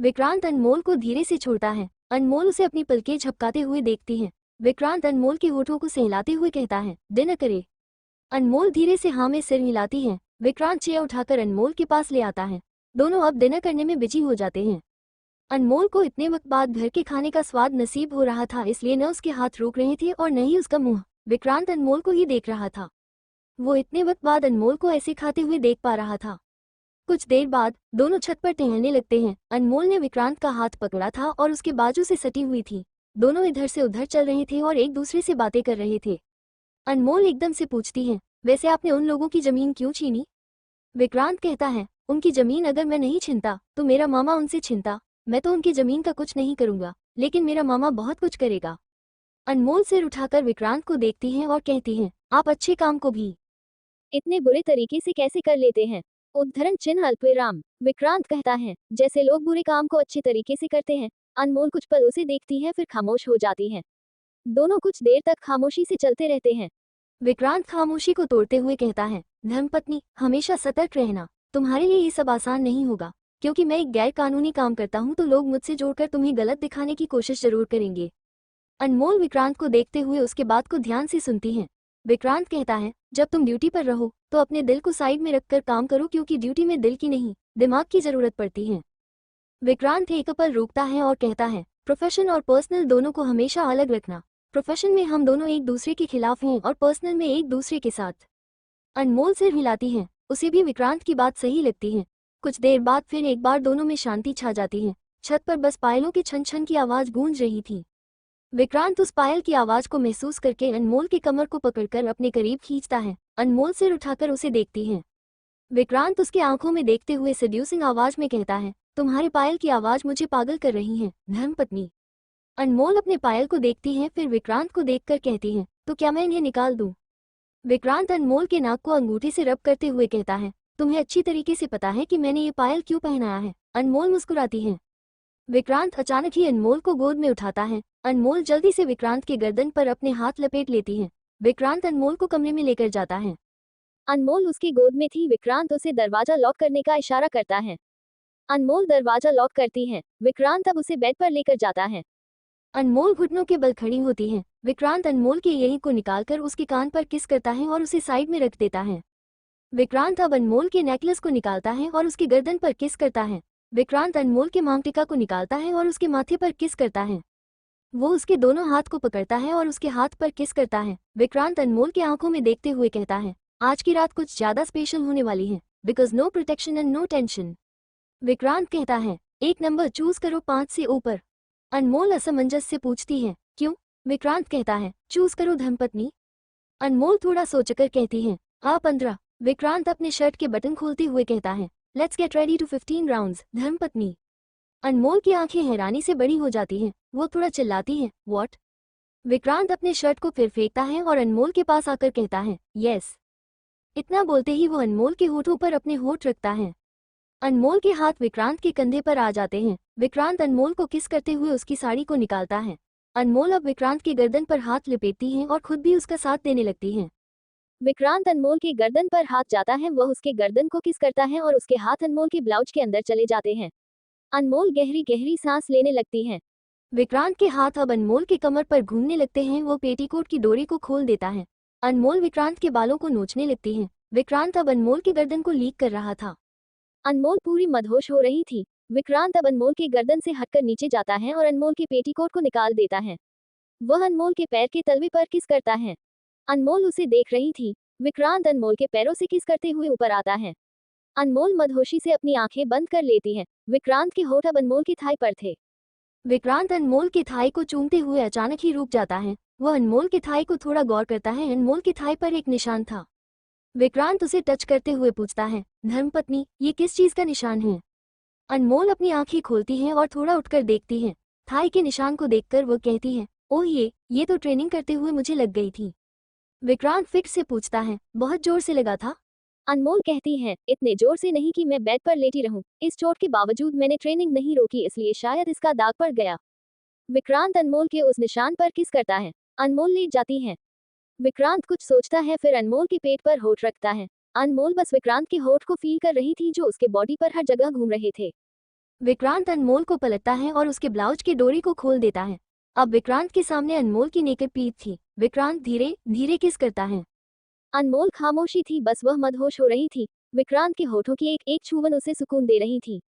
विक्रांत अनमोल को धीरे से छोड़ता है। अनमोल उसे अपनी पलकें झपकाते हुए देखती है। विक्रांत अनमोल के होठों को सहलाते हुए कहता है, डिनर करे। अनमोल धीरे से हाँ में सिर हिलाती है। विक्रांत चेयर उठाकर अनमोल के पास ले आता है। दोनों अब डिनर करने में बिजी हो जाते हैं। अनमोल को इतने वक्त बाद घर के खाने का स्वाद नसीब हो रहा था, इसलिए न उसके हाथ रुक रहे थे और न ही उसका मुंह। विक्रांत अनमोल को ही देख रहा था। वो इतने वक्त बाद अनमोल को ऐसे खाते हुए देख पा रहा था। कुछ देर बाद दोनों छत पर टहलने लगते हैं। अनमोल ने विक्रांत का हाथ पकड़ा था और उसके बाजू से सटी हुई थी। दोनों इधर से उधर चल रहे थे और एक दूसरे से बातें कर रहे थे। अनमोल एकदम से पूछती है, वैसे आपने उन लोगों की जमीन क्यों छीनी? विक्रांत कहता है, उनकी जमीन अगर मैं नहीं छीनता तो मेरा मामा उनसे छीनता। मैं तो उनकी जमीन का कुछ नहीं करूंगा, लेकिन मेरा मामा बहुत कुछ करेगा। अनमोल सिर उठाकर विक्रांत को देखती है और कहती है, आप अच्छे काम को भी इतने बुरे तरीके से कैसे कर लेते हैं? उद्धरण चिन्ह अल्पविराम। विक्रांत कहता है, जैसे लोग बुरे काम को अच्छे तरीके से करते हैं। अनमोल कुछ पल उसे देखती है, फिर खामोश हो जाती है। दोनों कुछ देर तक खामोशी से चलते रहते हैं। विक्रांत खामोशी को तोड़ते हुए कहता है, धर्मपत्नी, हमेशा सतर्क रहना। तुम्हारे लिए ये सब आसान नहीं होगा, क्योंकि मैं एक गैर कानूनी काम करता हूँ, तो लोग मुझसे जोड़कर तुम्हें गलत दिखाने की कोशिश जरूर करेंगे। अनमोल विक्रांत को देखते हुए उसके बात को ध्यान से सुनती है। विक्रांत कहता है, जब तुम ड्यूटी पर रहो तो अपने दिल को साइड में रखकर काम करो, क्योंकि ड्यूटी में दिल की नहीं दिमाग की जरूरत पड़ती है। विक्रांत एक पल रुकता है और कहता है, प्रोफेशन और पर्सनल दोनों को हमेशा अलग रखना। प्रोफेशन में हम दोनों एक दूसरे के खिलाफ हैं और पर्सनल में एक दूसरे के साथ। अनमोल सिर हिलाती है। उसे भी विक्रांत की बात सही लगती है। कुछ देर बाद फिर एक बार दोनों में शांति छा जाती है। छत पर बस पायलों के छन छन की आवाज गूंज रही थी। विक्रांत उस पायल की आवाज को महसूस करके अनमोल की कमर को पकड़कर अपने करीब खींचता है। अनमोल सिर उठाकर उसे देखती है। विक्रांत उसकी आंखों में देखते हुए सेड्यूसिंग आवाज में कहता है, तुम्हारे पायल की आवाज मुझे पागल कर रही है, धर्मपत्नी। अनमोल अपने पायल को देखती है, फिर विक्रांत को देखकर कहती है, तो क्या मैं इन्हें निकाल दूं? विक्रांत अनमोल के नाक को अंगूठे से रब करते हुए कहता है, तुम्हें अच्छी तरीके से पता है कि मैंने ये पायल क्यों पहनाया है। अनमोल मुस्कुराती है। विक्रांत अचानक ही अनमोल को गोद में उठाता है। अनमोल जल्दी से विक्रांत के गर्दन पर अपने हाथ लपेट लेती है। विक्रांत अनमोल को कमरे में लेकर जाता है। अनमोल उसकी गोद में थी। विक्रांत उसे दरवाजा लॉक करने का इशारा करता है। अनमोल दरवाजा लॉक करती है। विक्रांत अब उसे बेड पर लेकर जाता है। अनमोल घुटनों के बल खड़ी होती है। विक्रांत अनमोल के यही को निकालकर उसके कान पर किस करता है और उसे साइड में रख देता है। विक्रांत अब अनमोल के नेकलेस को निकालता है और उसकी गर्दन पर किस करता है। विक्रांत अनमोल के मांग टीका को निकालता है और उसके माथे पर किस करता है। वो उसके दोनों हाथ को पकड़ता है और उसके हाथ पर किस करता है। विक्रांत अनमोल की आंखों में देखते हुए कहता है, आज की रात कुछ ज्यादा स्पेशल होने वाली है, because no protection and no tension. Vikrant कहता है, एक नंबर चूज करो 5 से ऊपर। अनमोल असमंजस से पूछती है, क्यों? विक्रांत कहता है, चूज करो धर्मपत्नी। अनमोल थोड़ा सोचकर कहती है, 15। विक्रांत अपने शर्ट के बटन खोलते हुए कहता है, let's get ready to 15 rounds, dharmapatni. Anmol की आंखें हैरानी से बड़ी हो जाती हैं। वो थोड़ा चिल्लाती है, व्हाट? विक्रांत अपने शर्ट को फिर फेंकता है और अनमोल के पास आकर कहता है, यस। इतना बोलते ही वो अनमोल के होठों पर अपने होठ रखता है। अनमोल के हाथ विक्रांत के कंधे पर आ जाते हैं। विक्रांत अनमोल को किस करते हुए उसकी साड़ी को निकालता है। अनमोल अब विक्रांत की गर्दन पर हाथ लपेटती है और खुद भी उसका साथ देने लगती है। विक्रांत अनमोल की गर्दन पर हाथ जाता है। वह उसके गर्दन को किस करता है और उसके हाथ अनमोल के ब्लाउज के अंदर चले जाते हैं। अनमोल गहरी गहरी सांस लेने लगती है। विक्रांत के हाथ अब अनमोल की कमर पर घूमने लगते हैं। वो पेटीकोट की डोरी को खोल देता है। अनमोल विक्रांत के बालों को नोचने लगती है। विक्रांत अब अनमोल की गर्दन को लीक कर रहा था। अनमोल पूरी मदहोश हो रही थी। विक्रांत अब अनमोल की गर्दन से हटकर नीचे जाता है और अनमोल के पेटीकोट को निकाल देता है। वह अनमोल के पैर के तलवे पर किस करता है। अनमोल उसे देख रही थी। विक्रांत अनमोल के पैरों से किस करते हुए ऊपर आता है। अनमोल मदहोशी से अपनी आंखें बंद कर लेती है। विक्रांत के होठ अब अनमोल की थाई पर थे। विक्रांत अनमोल की थाई को चूमते हुए अचानक ही रुक जाता है। वह अनमोल की थाई को थोड़ा गौर करता है। अनमोल की थाई पर एक निशान था। विक्रांत उसे टच करते हुए पूछता है, धर्मपत्नी, ये किस चीज का निशान है? अनमोल अपनी आंखें खोलती है और थोड़ा उठकर देखती है। थाई के निशान को देखकर वो कहती है, ओह ये तो ट्रेनिंग करते हुए मुझे लग गई थी। विक्रांत फिर से पूछता है, बहुत जोर से लगा था? अनमोल कहती है, इतने जोर से नहीं कि मैं बेड पर लेटी रहूं। इस चोट के बावजूद मैंने ट्रेनिंग नहीं रोकी, इसलिए शायद इसका दाग पड़ गया। विक्रांत अनमोल के उस निशान पर किस करता है। अनमोल लेट जाती है। विक्रांत कुछ सोचता है, फिर अनमोल के पेट पर होठ रखता है। अनमोल बस विक्रांत के होठ को फील कर रही थी, जो उसके बॉडी पर हर जगह घूम रहे थे। विक्रांत अनमोल को पलटता है और उसके ब्लाउज की डोरी को खोल देता है। अब विक्रांत के सामने अनमोल की नेकेड पीठ थी। विक्रांत धीरे धीरे किस करता है। अनमोल खामोशी थी, बस वह मदहोश हो रही थी। विक्रांत के होठों की एक एक छुवन उसे सुकून दे रही थी।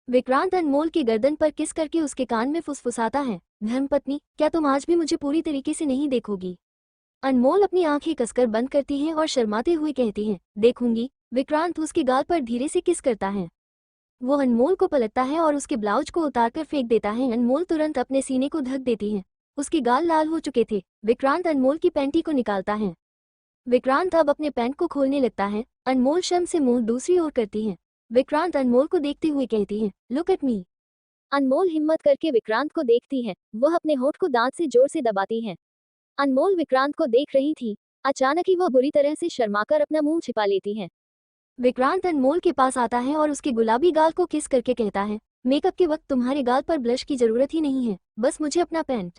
विक्रांत अनमोल की गर्दन पर किस करके उसके कान में फुसफुसाता है, धर्मपत्नी, क्या तुम आज भी मुझे पूरी तरीके से नहीं देखोगी। अनमोल अपनी आंखें कसकर बंद करती है और शर्माते हुए कहती है, देखूंगी। विक्रांत उसके गाल पर धीरे से किस करता है। वो अनमोल को पलटता है और उसके ब्लाउज को उतारकर फेंक देता है। अनमोल तुरंत अपने सीने को ढक देती है। उसके गाल लाल हो चुके थे। विक्रांत अनमोल की पैंटी को निकालता है। विक्रांत अब अपने पैंट को खोलने लगता है। अनमोल शर्म से मुंह दूसरी ओर करती है। विक्रांत अनमोल को देखते हुए कहती है, लुक एट मी। अनमोल हिम्मत करके विक्रांत को देखती है। वह अपने होठ को दांत से जोर से दबाती है। अनमोल विक्रांत को देख रही थी। अचानक ही वह बुरी तरह से शर्माकर अपना मुंह छिपा लेती है। विक्रांत अनमोल के पास आता है और उसके गुलाबी गाल को किस करके कहता है, मेकअप के वक्त तुम्हारे गाल पर ब्लश की जरूरत ही नहीं है, बस मुझे अपना पैंट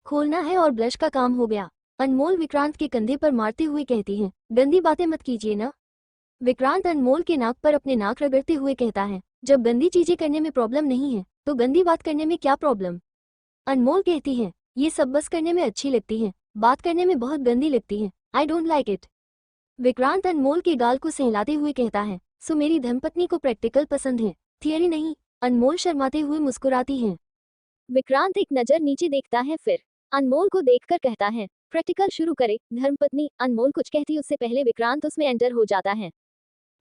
खोलना है और ब्लश का काम हो गया। अनमोल विक्रांत के कंधे पर मारते हुए कहती है, गंदी बातें मत कीजिए ना। विक्रांत अनमोल के नाक पर अपने नाक रगड़ते हुए कहता है, जब गंदी चीजें करने में प्रॉब्लम नहीं है तो गंदी बात करने में क्या प्रॉब्लम। अनमोल कहती है, ये सब बस करने में अच्छी लगती है, बात करने में बहुत गंदी लगती है, I don't like it. Vikrant Anmol के गाल को सहलाते हुए कहता है, सो मेरी धर्मपत्नी को प्रैक्टिकल पसंद है, थियरी नहीं। अनमोल शर्माते हुए मुस्कुराती है। विक्रांत एक नजर नीचे देखता है, फिर अनमोल को देखकर कहता है, प्रैक्टिकल शुरू करे धर्मपत्नी। अनमोल कुछ कहती उससे पहले विक्रांत उसमें एंटर हो जाता है।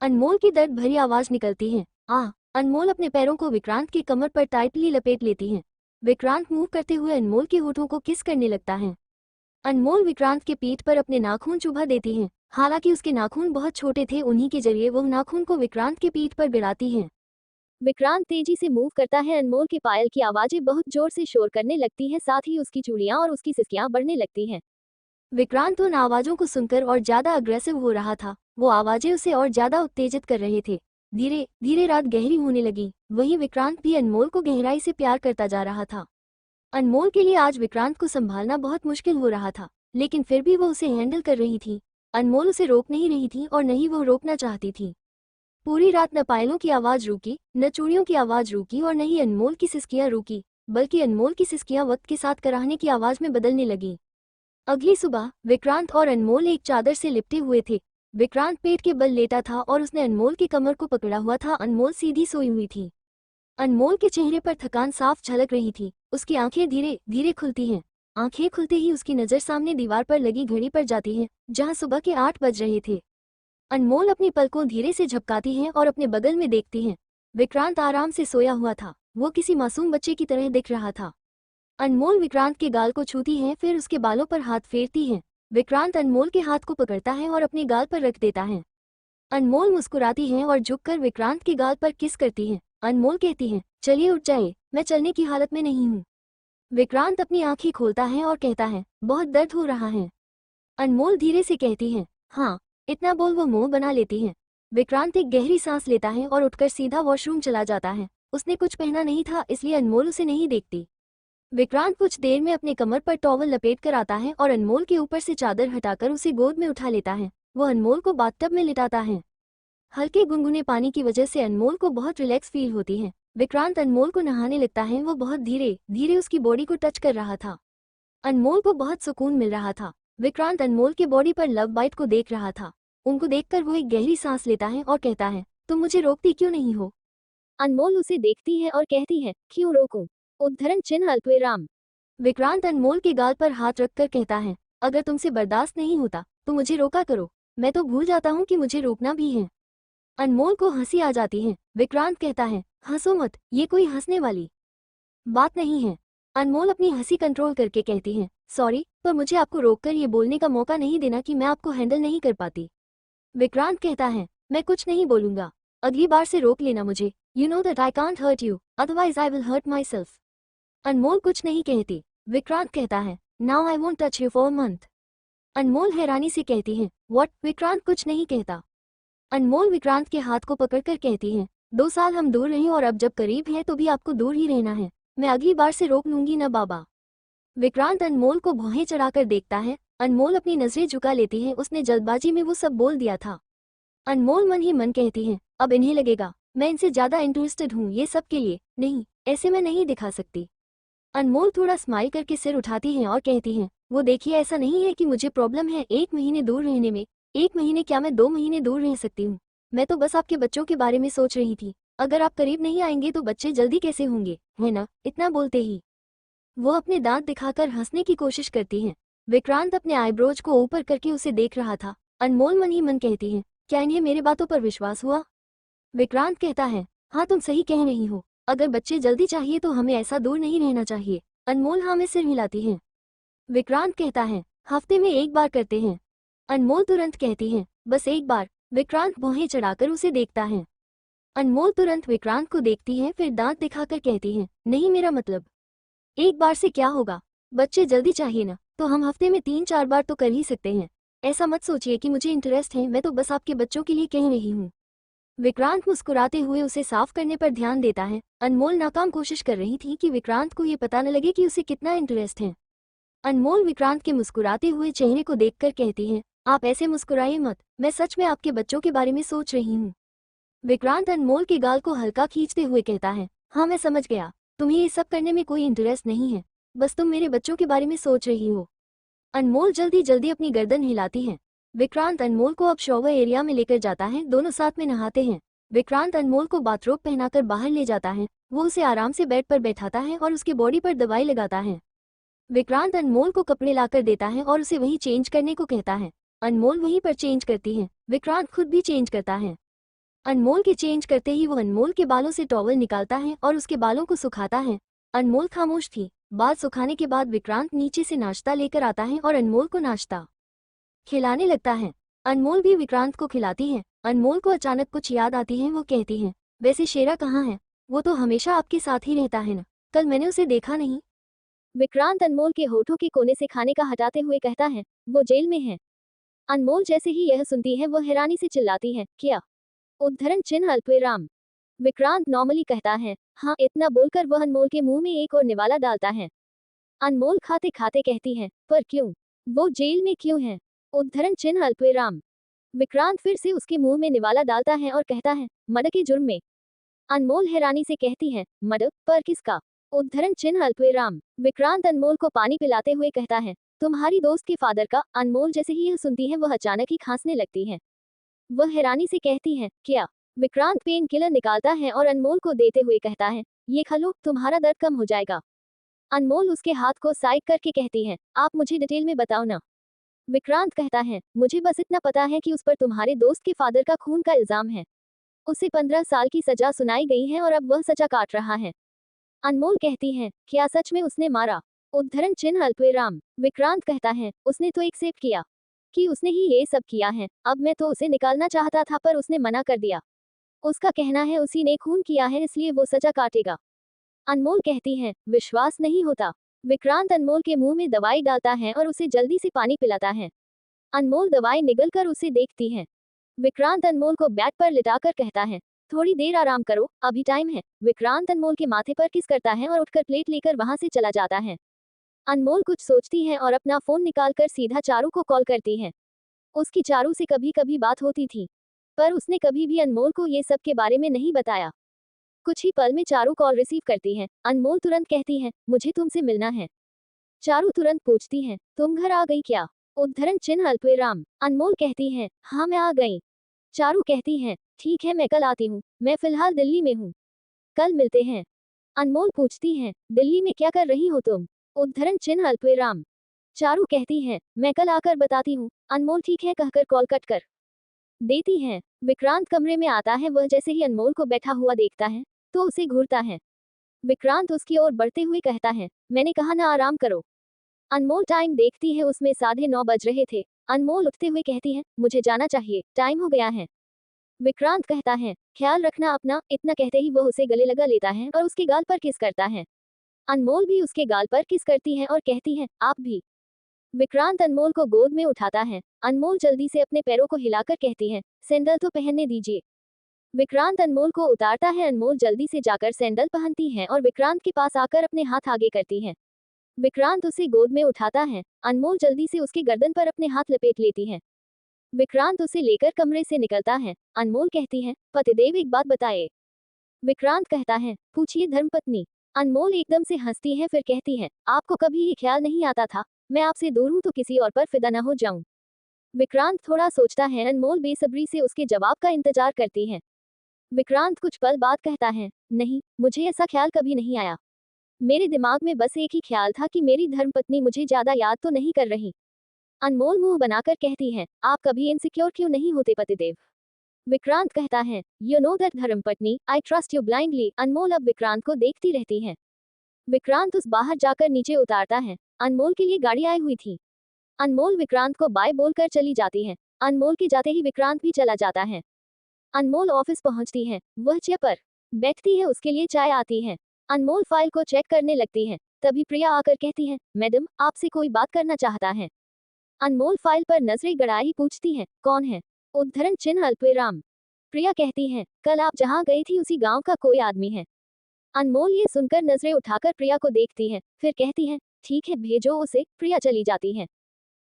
अनमोल की दर्द भरी आवाज निकलती है, आ। अनमोल अपने पैरों को विक्रांत की कमर पर टाइटली लपेट लेती है। विक्रांत मूव करते हुए अनमोल के होठों को किस करने लगता है। अनमोल विक्रांत के पीठ पर अपने नाखून चुभा देती है। हालांकि उसके नाखून बहुत छोटे थे, उन्हीं के जरिए वह नाखून को विक्रांत के पीठ पर गिराती है। विक्रांत तेजी से मूव करता है। अनमोल के पायल की आवाजें बहुत जोर से शोर करने लगती हैं, साथ ही उसकी चूड़ियां और उसकी सिसकियां बढ़ने लगती हैं। विक्रांत उन आवाजों को सुनकर और ज्यादा अग्रेसिव हो रहा था। वो आवाजें उसे और ज्यादा उत्तेजित कर रहे थे। धीरे धीरे रात गहरी होने लगी। वहीं विक्रांत भी अनमोल को गहराई से प्यार करता जा रहा था। अनमोल के लिए आज विक्रांत को संभालना बहुत मुश्किल हो रहा था, लेकिन फिर भी वो उसे हैंडल कर रही थी। अनमोल उसे रोक नहीं रही थी और न ही वो रोकना चाहती थी। पूरी रात न पायलों की आवाज रुकी, न चूड़ियों की आवाज रुकी और न ही अनमोल की सिसकियां रुकी, बल्कि अनमोल की सिसकियां वक्त के साथ कराहने की आवाज में बदलने लगी। अगली सुबह विक्रांत और अनमोल एक चादर से लिपटे हुए थे। विक्रांत पेट के बल लेटा था और उसने अनमोल की कमर को पकड़ा हुआ था। अनमोल सीधी सोई हुई थी। अनमोल के चेहरे पर थकान साफ झलक रही थी। उसकी आंखें धीरे धीरे खुलती हैं। आंखें खुलते ही उसकी नजर सामने दीवार पर लगी घड़ी पर जाती है, जहां सुबह के 8 बज रहे थे। अनमोल अपनी पलकों धीरे से झपकाती है और अपने बगल में देखती है। विक्रांत आराम से सोया हुआ था। वो किसी मासूम बच्चे की तरह दिख रहा था। अनमोल विक्रांत के गाल को छूती है, फिर उसके बालों पर हाथ फेरती है। विक्रांत अनमोल के हाथ को पकड़ता है और अपने गाल पर रख देता है। अनमोल मुस्कुराती है और झुककर विक्रांत के गाल पर किस करती है। अनमोल कहती है, चलिए उठ जाए, मैं चलने की हालत में नहीं हूँ। विक्रांत अपनी आंखें खोलता है और कहता है, बहुत दर्द हो रहा है। अनमोल धीरे से कहती है, हाँ। इतना बोल वो मुंह बना लेती है। विक्रांत एक गहरी सांस लेता है और उठकर सीधा वॉशरूम चला जाता है। उसने कुछ पहना नहीं था, इसलिए अनमोल उसे नहीं देखती। विक्रांत कुछ देर में अपने कमर पर टॉवल लपेट कर आता है और अनमोल के ऊपर से चादर हटाकर उसे गोद में उठा लेता है। वो अनमोल को बाथटब में लिटाता है। हल्के गुनगुने पानी की वजह से अनमोल को बहुत रिलैक्स फील होती है। विक्रांत अनमोल को नहाने लगता है। वो बहुत धीरे धीरे उसकी बॉडी को टच कर रहा था। अनमोल को बहुत सुकून मिल रहा था। विक्रांत अनमोल के बॉडी पर लव बाइट को देख रहा था। उनको देखकर वो एक गहरी सांस लेता है और कहता है, तुम मुझे रोकती क्यों नहीं हो। अनमोल उसे देखती है और कहती है, क्यों रोकूं। उद्धरण चिन्ह अल्पविराम। विक्रांत अनमोल के गाल पर हाथ रखकर कहता है, अगर तुमसे बर्दाश्त नहीं होता तो मुझे रोका करो, मैं तो भूल जाता हूँ कि मुझे रोकना भी है। अनमोल को हंसी आ जाती है। विक्रांत कहता है, हंसो मत, ये कोई हंसने वाली बात नहीं है। अनमोल अपनी हंसी कंट्रोल करके कहती है, सॉरी, पर मुझे आपको रोककर ये बोलने का मौका नहीं देना कि मैं आपको हैंडल नहीं कर पाती। विक्रांत कहता है, मैं कुछ नहीं बोलूंगा, अगली बार से रोक लेना मुझे। You know that I can't hurt you, otherwise I will hurt myself. Anmol कुछ नहीं कहती। विक्रांत कहता है, now I won't touch you for a month. Anmol हैरानी से कहती है, व्हाट। विक्रांत कुछ नहीं कहता। अनमोल विक्रांत के हाथ को पकड़कर कहती है, 2 साल हम दूर रहे और अब जब करीब हैं तो भी आपको दूर ही रहना है। मैं अगली बार से रोक लूंगी ना बाबा। विक्रांत अनमोल को भौहें चढ़ाकर देखता है। अनमोल अपनी नजरें झुका लेती है। उसने जल्दबाजी में वो सब बोल दिया था। अनमोल मन ही मन कहती है, अब इन्हें लगेगा मैं इनसे ज़्यादा इंटरेस्टेड हूँ ये सब के लिए। नहीं, ऐसे मैं नहीं दिखा सकती। अनमोल थोड़ा स्माइल करके सिर उठाती हैं और कहती हैं, वो देखिए ऐसा नहीं है कि मुझे प्रॉब्लम है 1 महीने दूर रहने में। 1 महीने क्या, मैं 2 महीने दूर रह सकती हूँ। मैं तो बस आपके बच्चों के बारे में सोच रही थी। अगर आप करीब नहीं आएंगे तो बच्चे जल्दी कैसे होंगे, है ना? इतना बोलते ही वो अपने दांत दिखाकर हंसने की कोशिश करती हैं। विक्रांत अपने आईब्रोज को ऊपर करके उसे देख रहा था। अनमोल मन ही मन कहती है, क्या इन्हें मेरे बातों पर विश्वास हुआ? विक्रांत कहता है, हाँ तुम सही कह रही हो। अगर बच्चे जल्दी चाहिए तो हमें ऐसा दूर नहीं रहना चाहिए। अनमोल हाँ में सिर हिलाती है। विक्रांत कहता है, हफ्ते में एक बार करते हैं। अनमोल तुरंत कहती है, बस एक बार। विक्रांत भौहें चढ़ाकर उसे देखता है। अनमोल तुरंत विक्रांत को देखती है, फिर दांत दिखाकर कहती है, नहीं मेरा मतलब एक बार से क्या होगा। बच्चे जल्दी चाहिए ना, तो हम हफ्ते में 3-4 बार तो कर ही सकते हैं। ऐसा मत सोचिए कि मुझे इंटरेस्ट है, मैं तो बस आपके बच्चों के लिए कह रही हूँ। विक्रांत मुस्कुराते हुए उसे साफ करने पर ध्यान देता है। अनमोल नाकाम कोशिश कर रही थी कि विक्रांत को ये पता न लगे कि उसे कितना इंटरेस्ट है। अनमोल विक्रांत के मुस्कुराते हुए चेहरे को देखकर कहती है, आप ऐसे मुस्कुराइए मत, मैं सच में आपके बच्चों के बारे में सोच रही हूँ। विक्रांत अनमोल के गाल को हल्का खींचते हुए कहता है, हाँ मैं समझ गया, तुम्हें ये सब करने में कोई इंटरेस्ट नहीं है, बस तुम मेरे बच्चों के बारे में सोच रही हो। अनमोल जल्दी जल्दी अपनी गर्दन हिलाती है। विक्रांत अनमोल को अब शॉवर एरिया में लेकर जाता है, दोनों साथ में नहाते हैं। विक्रांत अनमोल को बाथरोब पहनाकर बाहर ले जाता है। वो उसे आराम से बेड पर बैठाता है और उसकी बॉडी पर दवाई लगाता है। विक्रांत अनमोल को कपड़े लाकर देता है और उसे वहीं चेंज करने को कहता है। अनमोल वहीं पर चेंज करती है। विक्रांत खुद भी चेंज करता है। अनमोल के चेंज करते ही वो अनमोल के बालों से टॉवल निकालता है और उसके बालों को सुखाता है। अनमोल खामोश थी। बाल सुखाने के बाद विक्रांत नीचे से नाश्ता लेकर आता है और अनमोल को नाश्ता खिलाने लगता है। अनमोल भी विक्रांत को खिलाती है। अनमोल को अचानक कुछ याद आती है। वो कहती है, वैसे शेरा कहाँ है? वो तो हमेशा आपके साथ ही रहता है ना, कल मैंने उसे देखा नहीं। विक्रांत अनमोल के होठों के कोने से खाने का हटाते हुए कहता है, वो जेल में है। अनमोल जैसे ही यह सुनती है वो हैरानी से चिल्लाती है, क्या? उद्धरण चिन्ह अल्पविराम। विक्रांत नॉर्मली कहता है, हाँ। इतना बोलकर वह अनमोल के मुंह में एक और निवाला डालता है। अनमोल खाते खाते कहती है, पर क्यों? वो जेल में क्यों है? उद्धरण चिन्ह अल्पविराम। विक्रांत फिर से उसके मुंह में निवाला डालता है और कहता है, मर्डर के जुर्म में। अनमोल हैरानी से कहती है, मर्डर? पर किसका? उद्धरण चिन्ह अल्पविराम। विक्रांत अनमोल को पानी पिलाते हुए कहता है, तुम्हारी दोस्त के फादर का। अनमोल जैसे ही यह सुनती है वह अचानक ही खांसने लगती है। वह हैरानी से कहती है, क्या? विक्रांत पेन किलर निकालता है और अनमोल को देते हुए कहता है, ये खा लो, तुम्हारा दर्द कम हो जाएगा। अनमोल उसके हाथ को साइड करके कहती है, आप मुझे डिटेल में बताओ ना। विक्रांत कहता है, मुझे बस इतना पता है कि उस पर तुम्हारे दोस्त के फादर का खून का इल्जाम है। उसे 15 साल की सजा सुनाई गई है और अब वह सजा काट रहा है। अनमोल कहती है, क्या सच में उसने मारा? उद्धरण चिन्ह अल्पविराम। विक्रांत कहता है, उसने तो एक्सेप्ट किया कि उसने ही ये सब किया है। अब मैं तो उसे निकालना चाहता था पर उसने मना कर दिया। उसका कहना है उसी ने खून किया है इसलिए वो सजा काटेगा। अनमोल कहती है, विश्वास नहीं होता। विक्रांत अनमोल के मुंह में दवाई डालता है और उसे जल्दी से पानी पिलाता है। अनमोल दवाई निगलकर उसे देखती है। विक्रांत अनमोल को बेड पर लिटाकर कहता है, थोड़ी देर आराम करो, अभी टाइम है। विक्रांत अनमोल के माथे पर किस करता है और उठकर प्लेट लेकर वहां से चला जाता है। अनमोल कुछ सोचती है और अपना फोन निकालकर सीधा चारू को कॉल करती है। उसकी चारू से कभी कभी बात होती थी, पर उसने कभी भी अनमोल को ये सब के बारे में नहीं बताया। कुछ ही पल में चारू कॉल रिसीव करती है। अनमोल तुरंत कहती है, मुझे तुमसे मिलना है। चारू तुरंत पूछती है, तुम घर आ गई क्या? उद्धरण चिन्ह अल्पविराम। अनमोल कहती है, हाँ मैं आ गई। चारू कहती है, ठीक है मैं कल आती हूँ, मैं फिलहाल दिल्ली में हूँ, कल मिलते हैं। अनमोल पूछती है, दिल्ली में क्या कर रही हो तुम? उद्धरण चिन्ह अल्पविराम। चारू कहती है, मैं कल आकर बताती हूँ। अनमोल ठीक है कहकर कॉल कट कर देती है। विक्रांत कमरे में आता है। वह जैसे ही अनमोल को बैठा हुआ देखता है तो उसे घूरता है। विक्रांत उसकी ओर बढ़ते हुए कहता है, मैंने कहा ना आराम करो। अनमोल टाइम देखती है, उसमें 9:30 बज रहे थे। अनमोल उठते हुए कहती है, मुझे जाना चाहिए, टाइम हो गया है। विक्रांत कहता है, ख्याल रखना अपना। इतना कहते ही वह उसे गले लगा लेता है और उसके गाल पर किस करता है। अनमोल भी उसके गाल पर किस करती है और कहती है, आप भी। विक्रांत अनमोल को गोद में उठाता है। अनमोल जल्दी से अपने पैरों को हिलाकर कहती है, सैंडल तो पहनने दीजिए। विक्रांत अनमोल को उतारता है। अनमोल जल्दी से जाकर सैंडल पहनती है और विक्रांत के पास आकर अपने हाथ आगे करती है। विक्रांत उसे गोद में उठाता है। अनमोल जल्दी से उसकी गर्दन पर अपने हाथ लपेट लेती है। विक्रांत उसे लेकर कमरे से निकलता है। अनमोल कहती है, पतिदेव एक बात बताए। विक्रांत कहता है, पूछिए धर्मपत्नी। अनमोल एकदम से हंसती है, फिर कहती है, आपको कभी ये ख्याल नहीं आता था मैं आपसे दूर हूं तो किसी और पर फिदा न हो जाऊं। विक्रांत थोड़ा सोचता है, अनमोल बेसब्री से उसके जवाब का इंतजार करती है। विक्रांत कुछ पल बाद कहता है, नहीं, मुझे ऐसा ख्याल कभी नहीं आया। मेरे दिमाग में बस एक ही ख्याल था कि मेरी धर्मपत्नी मुझे ज्यादा याद तो नहीं कर रही। अनमोल मुंह बनाकर कहती है, आप कभी इनसिक्योर क्यों नहीं होते पतिदेव। विक्रांत कहता है, यू नो दैट धर्मपत्नी, आई ट्रस्ट यू ब्लाइंडली। अनमोल अब विक्रांत को देखती रहती है। विक्रांत उस बाहर जाकर नीचे उतारता है। अनमोल के लिए गाड़ी आई हुई थी। अनमोल विक्रांत को बाय बोलकर चली जाती है। अनमोल के जाते ही विक्रांत भी चला जाता है। अनमोल ऑफिस पहुंचती है। वह चेयर पर बैठती है, उसके लिए चाय आती है। अनमोल फाइल को चेक करने लगती है। तभी प्रिया आकर कहती है, मैडम, आपसे कोई बात करना चाहता है। अनमोल फाइल पर नजरें गड़ाए ही पूछती है, कौन है। उद्धरण चिन्ह अल्पविराम। प्रिया कहती है, कल आप जहां गई थी उसी गांव का कोई आदमी है। अनमोल ये सुनकर नजरें उठाकर प्रिया को देखती है, फिर कहती है, ठीक है, भेजो उसे। प्रिया चली जाती है।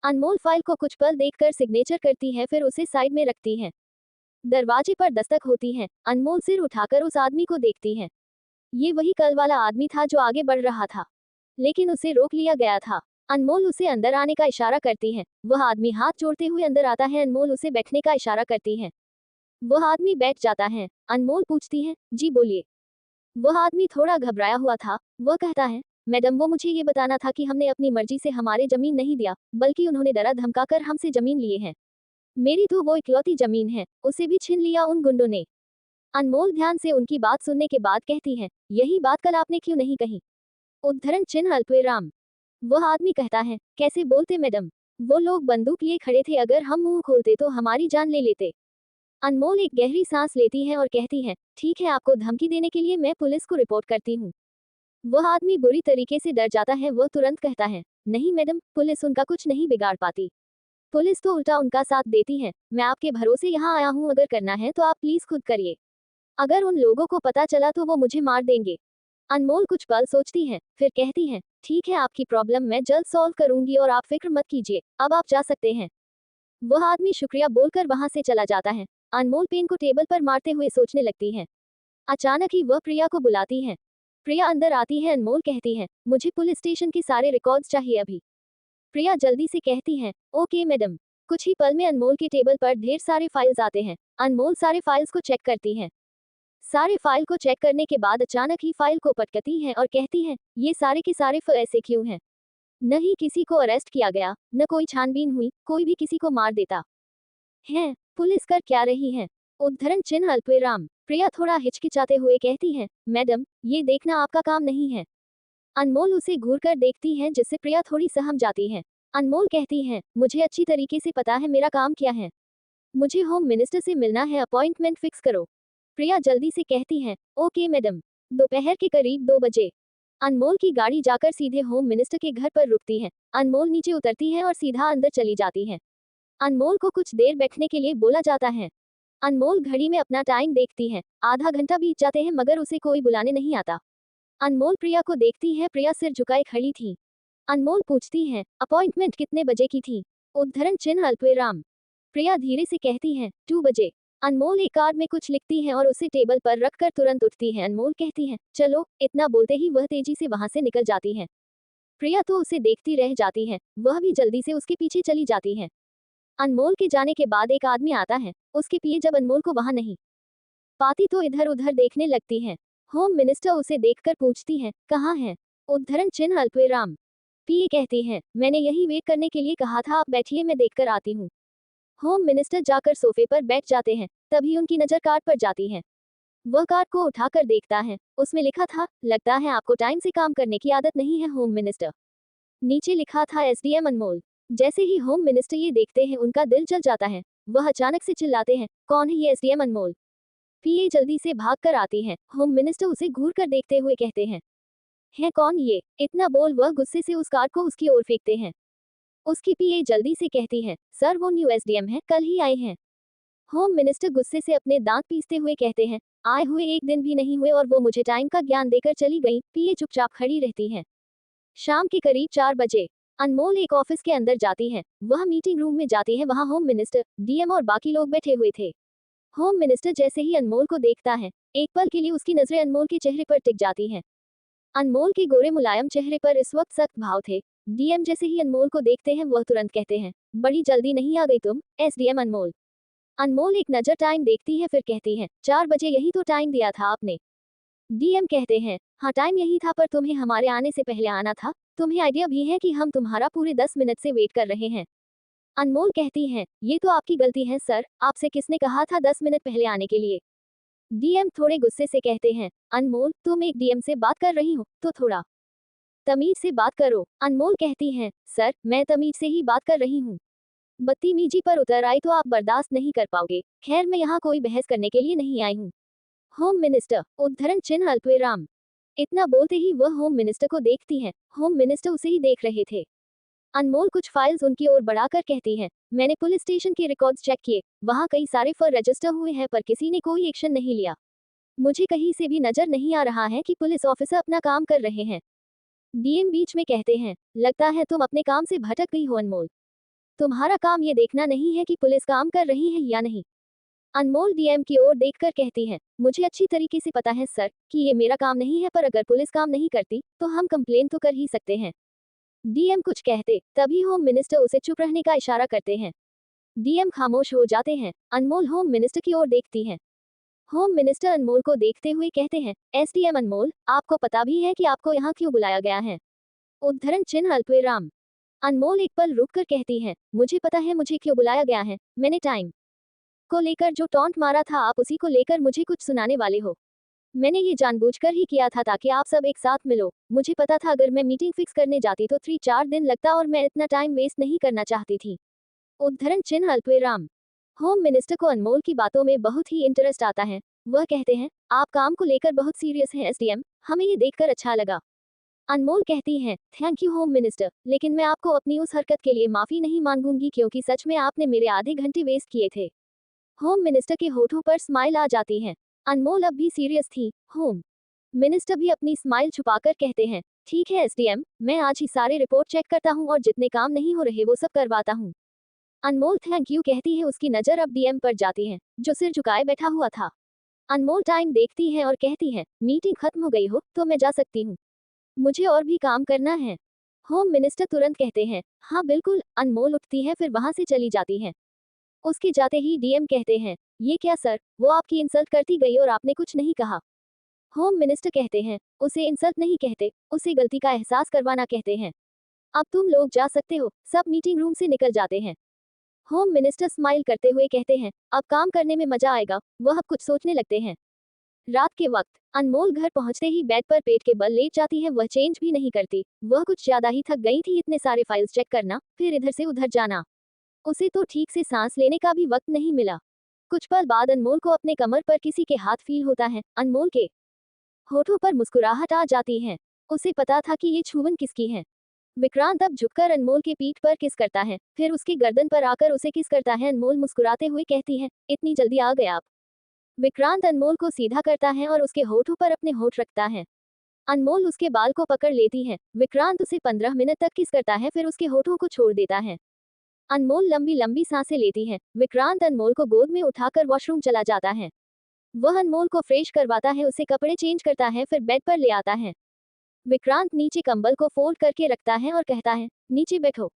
अनमोल फाइल को कुछ पल देखकर सिग्नेचर करती है, फिर उसे साइड में रखती है। दरवाजे पर दस्तक होती है। अनमोल सिर उठाकर उस आदमी को देखती है। ये वही कल वाला आदमी था जो आगे बढ़ रहा था, लेकिन उसे रोक लिया गया था। अनमोल उसे अंदर आने का इशारा करती है। वह आदमी हाथ जोड़ते हुए अंदर आता है। अनमोल उसे बैठने का इशारा करती है। वह आदमी बैठ जाता है। अनमोल पूछती है, जी बोलिए। वह आदमी थोड़ा घबराया हुआ था। वह कहता है, मैडम, वो मुझे ये बताना था कि हमने अपनी मर्जी से हमारे जमीन नहीं दिया, बल्कि उन्होंने डरा धमकाकर हमसे जमीन लिए हैं। मेरी तो वो इकलौती जमीन है, उसे भी छीन लिया उन गुंडों ने। अनमोल ध्यान से उनकी बात सुनने के बाद कहती है, यही बात कल आपने क्यों नहीं कही। उद्धरण चिन्ह अल्पविराम। वह आदमी कहता है, कैसे बोलते मैडम, वो लोग बंदूक लिए खड़े थे, अगर हम मुंह खोलते तो हमारी जान ले लेते। अनमोल एक गहरी सांस लेती है और कहती है, ठीक है, आपको धमकी देने के लिए मैं पुलिस को रिपोर्ट करती हूँ। वह आदमी बुरी तरीके से डर जाता है। वह तुरंत कहता है, नहीं मैडम, पुलिस उनका कुछ नहीं बिगाड़ पाती। पुलिस तो उल्टा उनका साथ देती है। मैं आपके भरोसे यहाँ आया हूँ, अगर करना है तो आप प्लीज खुद करिए। अगर उन लोगों को पता चला तो वो मुझे मार देंगे। अनमोल कुछ पल सोचती है, फिर कहती है, ठीक है, आपकी प्रॉब्लम मैं जल्द सॉल्व करूंगी और आप फिक्र मत कीजिए, अब आप जा सकते हैं। वह आदमी शुक्रिया बोलकर वहां से चला जाता है। अनमोल पेन को टेबल पर मारते हुए सोचने लगती है। अचानक ही वह प्रिया को बुलाती है। प्रिया अंदर आती है। अनमोल कहती है, मुझे पुलिस स्टेशन के सारे रिकॉर्ड्स चाहिए अभी। प्रिया जल्दी से कहती है, ओके मैडम। कुछ ही पल में अनमोल के टेबल पर ढेर सारे फाइल्स आते हैं। अनमोल सारे फाइल्स को चेक करती है। सारे फाइल को चेक करने के बाद अचानक ही फाइल को पटकती है और कहती है, ये सारे के सारे फाइल ऐसे क्यों हैं? न ही किसी को अरेस्ट किया गया, न कोई छानबीन हुई, कोई भी किसी को मार देता है। पुलिस कर क्या रही है। उद्धरण चिन्ह अल्पविराम। प्रिया थोड़ा हिचकिचाते हुए कहती है, मैडम, ये देखना आपका काम नहीं है। अनमोल उसे घूर कर देखती है, जिससे प्रिया थोड़ी सहम जाती है। अनमोल कहती है, मुझे अच्छी तरीके से पता है मेरा काम क्या है। मुझे होम मिनिस्टर से मिलना है, अपॉइंटमेंट फिक्स करो। प्रिया जल्दी से कहती है, ओके मैडम। दोपहर के करीब 2 बजे अनमोल की गाड़ी जाकर सीधे होम मिनिस्टर के घर पर रुकती है। अनमोल नीचे उतरती है और सीधा अंदर चली जाती है। अनमोल को कुछ देर बैठने के लिए बोला जाता है। अनमोल घड़ी में अपना टाइम देखती है। आधा घंटा बीत जाते हैं मगर उसे कोई बुलाने नहीं आता। अनमोल प्रिया को देखती है। प्रिया सिर झुकाए खड़ी थी। अनमोल पूछती है, अपॉइंटमेंट कितने बजे की थी। उद्धरण चिन्ह अल्पविराम। प्रिया धीरे से कहती है, 2 बजे। अनमोल एक कार्ड में कुछ लिखती है और उसे टेबल पर रखकर तुरंत उठती है। अनमोल कहती है, चलो। इतना बोलते ही वह तेजी से वहां से निकल जाती है। प्रिया तो उसे देखती रह जाती है। वह भी जल्दी से उसके पीछे चली जाती है। अनमोल के जाने के बाद एक आदमी आता है। उसकी पीए जब अनमोल को वहां नहीं पाती तो इधर उधर देखने लगती है। होम मिनिस्टर उसे देखकर पूछती है, कहाँ है। उद्धरण चिन्ह अल्पविराम। पीए कहती है, मैंने यही वेट करने के लिए कहा था, आप बैठिए, मैं देखकर आती हूँ। होम मिनिस्टर जाकर सोफे पर बैठ जाते हैं। तभी उनकी नजर कार्ड पर जाती है। वह कार्ड को उठाकर देखता है। उसमें लिखा था, लगता है आपको टाइम से काम करने की आदत नहीं है होम मिनिस्टर। नीचे लिखा था, एसडीएम अनमोल। जैसे ही होम मिनिस्टर ये देखते हैं उनका दिल जल जाता है। वह अचानक से चिल्लाते हैं, कौन है ये एसडीएम अनमोल। पीए जल्दी से भाग कर आती है। होम मिनिस्टर उसे घूर कर देखते हुए कहते हैं, है कौन ये। इतना बोल वह गुस्से से उस कार्ड को उसकी ओर फेंकते हैं। उसकी पीए जल्दी से कहती है, सर वो न्यू एसडीएम है, कल ही आए हैं। होम मिनिस्टर गुस्से से अपने दांत पीसते हुए कहते हैं, आए हुए 1 दिन भी नहीं हुए और वो मुझे टाइम का ज्ञान देकर चली गई। पीए चुपचाप खड़ी रहती है। शाम के करीब 4 बजे अनमोल एक ऑफिस के अंदर जाती है। वह मीटिंग रूम में जाती है। वहां होम मिनिस्टर, डीएम और बाकी लोग बैठे हुए थे। होम मिनिस्टर जैसे ही अनमोल को देखता है, एक पल के लिए उसकी नजरें अनमोल के चेहरे पर टिक जाती हैं। अनमोल के गोरे मुलायम चेहरे पर इस वक्त सख्त भाव थे। डीएम जैसे ही अनमोल को देखते हैं वह तुरंत कहते हैं, बड़ी जल्दी नहीं आ गई तुम, एसडीएम अनमोल। अनमोल एक नजर टाइम देखती है फिर कहती है, 4 बजे यही तो टाइम दिया था आपने। डीएम कहते हैं, हाँ टाइम यही था पर तुम्हें हमारे आने से पहले आना था, तुम्हें आइडिया भी है कि हम तुम्हारा पूरे 10 मिनट से वेट कर रहे हैं। अनमोल कहती है, ये तो आपकी गलती है सर, आपसे किसने कहा था 10 मिनट पहले आने के लिए। डीएम थोड़े गुस्से से कहते हैं, अनमोल तुम एक डीएम से बात कर रही हो तो थोड़ा तमीज से बात करो। अनमोल कहती है, सर मैं तमीज से ही बात कर रही हूँ, बदतमीजी पर उतर आई तो आप बर्दाश्त नहीं कर पाओगे। खैर मैं यहाँ कोई बहस करने के लिए नहीं आई हूँ। होम मिनिस्टर उद्धरण चिन्ह अल्पविराम। इतना बोलते ही वह होम मिनिस्टर को देखती है। होम मिनिस्टर उसे ही देख रहे थे। अनमोल कुछ फाइल्स उनकी ओर बढ़ाकर कहती है, मैंने पुलिस स्टेशन के रिकॉर्ड्स चेक किए, वहाँ कई सारे फर रजिस्टर हुए हैं पर किसी ने कोई एक्शन नहीं लिया। मुझे कहीं से भी नजर नहीं आ रहा है कि पुलिस ऑफिसर अपना काम कर रहे हैं। डीएम बीच में कहते हैं, लगता है तुम अपने काम से भटक गई हो अनमोल, तुम्हारा काम ये देखना नहीं है कि पुलिस काम कर रही है या नहीं। अनमोल डीएम की ओर देखकर कहती है, मुझे अच्छी तरीके से पता है सर कि ये मेरा काम नहीं है पर अगर पुलिस काम नहीं करती तो हम कंप्लेन तो कर ही सकते हैं। डीएम कुछ कहते तभी होम मिनिस्टर उसे चुप रहने का इशारा करते हैं। डीएम खामोश हो जाते हैं। अनमोल होम मिनिस्टर की ओर देखती है। होम मिनिस्टर अनमोल को देखते हुए कहते हैं, एसडीएम अनमोल आपको पता भी है कि आपको यहाँ क्यों बुलाया गया है। उद्धरण चिन्ह अल्पविराम। अनमोल एक पल रुक कर कहती है, मुझे पता है मुझे क्यों बुलाया गया है, मैंने टाइम को लेकर जो टॉन्ट मारा था आप उसी को लेकर मुझे कुछ सुनाने वाले हो। मैंने ये जानबूझकर ही किया था ताकि आप सब एक साथ मिलो। मुझे पता था अगर मैं मीटिंग फिक्स करने जाती तो 3-4 दिन लगता और मैं इतना टाइम वेस्ट नहीं करना चाहती थी। उद्धरण चिन्ह अल्पविराम। होम मिनिस्टर को अनमोल की बातों में बहुत ही इंटरेस्ट आता है। वह कहते हैं, आप काम को लेकर बहुत सीरियस हैं एसडीएम, हमें ये देखकर अच्छा लगा। अनमोल कहती है, थैंक यू होम मिनिस्टर, लेकिन मैं आपको अपनी उस हरकत के लिए माफी नहीं मांगूंगी क्योंकि सच में आपने मेरे आधे घंटे वेस्ट किए थे। होम मिनिस्टर के होठों पर स्माइल आ जाती है। अनमोल अब भी सीरियस थी। होम मिनिस्टर भी अपनी स्माइल छुपाकर कहते हैं, ठीक है एसडीएम, मैं आज ही सारे रिपोर्ट चेक करता हूँ और जितने काम नहीं हो रहे वो सब करवाता हूँ। अनमोल थैंक यू कहती है। उसकी नजर अब डीएम पर जाती है जो सिर झुकाए बैठा हुआ था। अनमोल टाइम देखती है और कहती है, मीटिंग खत्म हो गई हो तो मैं जा सकती हूँ, मुझे और भी काम करना है। होम मिनिस्टर तुरंत कहते हैं, हाँ बिल्कुल। अनमोल उठती है फिर वहां से चली जाती है। उसके जाते ही डीएम कहते हैं, ये क्या सर, वो आपकी इंसल्ट करती गई और आपने कुछ नहीं कहा। होम मिनिस्टर कहते हैं, उसे इंसल्ट नहीं कहते, उसे गलती का एहसास करवाना कहते हैं। अब तुम लोग जा सकते हो। सब मीटिंग रूम से निकल जाते हैं। होम मिनिस्टर स्माइल करते हुए कहते हैं, अब काम करने में मजा आएगा। वह अब कुछ सोचने लगते हैं। रात के वक्त अनमोल घर पहुंचते ही बेड पर पेट के बल लेट जाती है। वह चेंज भी नहीं करती। वह कुछ ज्यादा ही थक गई थी। इतने सारे फाइल्स चेक करना, फिर इधर से उधर जाना, उसे तो ठीक से सांस लेने का भी वक्त नहीं मिला। कुछ पल बाद अनमोल को अपने कमर पर किसी के हाथ फील होता है। अनमोल के होठों पर मुस्कुराहट आ जाती है। उसे पता था कि ये छुवन किसकी है। विक्रांत अब झुककर अनमोल के पीठ पर किस करता है, फिर उसकी गर्दन पर आकर उसे किस करता है। अनमोल मुस्कुराते हुए कहती है, इतनी जल्दी आ गए आप। विक्रांत अनमोल को सीधा करता है और उसके होठों पर अपने होठ रखता है। अनमोल उसके बाल को पकड़ लेती है। विक्रांत उसे 15 मिनट तक किस करता है फिर उसके होठों को छोड़ देता है। अनमोल लंबी लंबी सांसें लेती है। विक्रांत अनमोल को गोद में उठाकर वॉशरूम चला जाता है। वह अनमोल को फ्रेश करवाता है, उसे कपड़े चेंज करता है, फिर बेड पर ले आता है। विक्रांत नीचे कंबल को फोल्ड करके रखता है और कहता है, नीचे बैठो।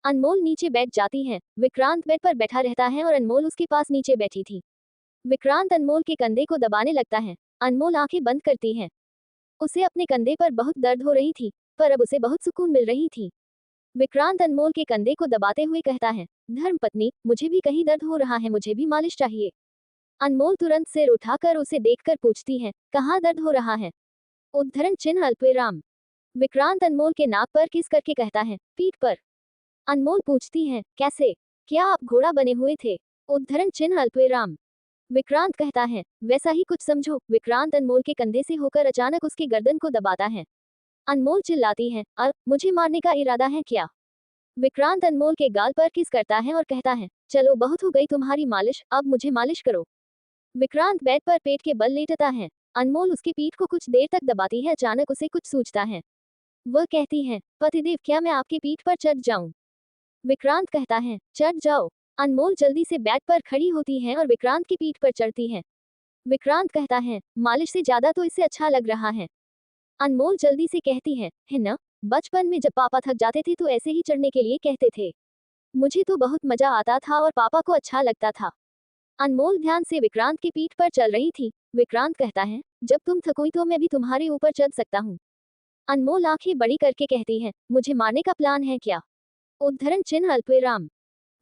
अनमोल नीचे बैठ जाती है। विक्रांत बेड पर बैठा रहता है और अनमोल उसके पास नीचे बैठी थी। विक्रांत अनमोल के कंधे को दबाने लगता है। अनमोल आंखें बंद करती है। उसे अपने कंधे पर बहुत दर्द हो रही थी पर अब उसे बहुत सुकून मिल रही थी। विक्रांत अनमोल के कंधे को दबाते हुए कहता है, धर्मपत्नी मुझे भी कहीं दर्द हो रहा है, मुझे भी मालिश चाहिए। अनमोल तुरंत सिर उठाकर उसे देखकर पूछती है, कहाँ दर्द हो रहा है। उद्धरण चिन्ह अल्पविराम। विक्रांत अनमोल के नाक पर किस करके कहता है, पीठ पर। अनमोल पूछती है, कैसे, क्या आप घोड़ा बने हुए थे। उद्धरण चिन्ह अल्पविराम। विक्रांत कहता है, वैसा ही कुछ समझो। विक्रांत अनमोल के कंधे से होकर अचानक उसकी गर्दन को दबाता है। अनमोल चिल्लाती है, मुझे मारने का इरादा है क्या। विक्रांत अनमोल के गाल पर किस करता है और कहता है, चलो बहुत हो गई तुम्हारी मालिश, अब मुझे मालिश करो। विक्रांत बेड पर पेट के बल लेटता है। अनमोल उसकी पीठ को कुछ देर तक दबाती है। अचानक उसे कुछ सूझता है। वह कहती है, पतिदेव क्या मैं आपकी पीठ पर चढ़ जाऊं। विक्रांत कहता है, चढ़ जाओ। अनमोल जल्दी से बेड पर खड़ी होती है और विक्रांत की पीठ पर चढ़ती है। विक्रांत कहता है, मालिश से ज्यादा तो इससे अच्छा लग रहा है। अनमोल जल्दी से कहती है ना? बचपन में जब पापा थक जाते थे तो ऐसे ही चढ़ने के लिए कहते थे। मुझे तो बहुत मजा आता था और पापा को अच्छा लगता था। अनमोल ध्यान से विक्रांत की पीठ पर चल रही थी। विक्रांत कहता है, जब तुम थकोई तो मैं भी तुम्हारे ऊपर चढ़ सकता हूँ। अनमोल आंखें बड़ी करके कहती है, मुझे मारने का प्लान है क्या? उद्धरण चिन्ह अल्पविराम।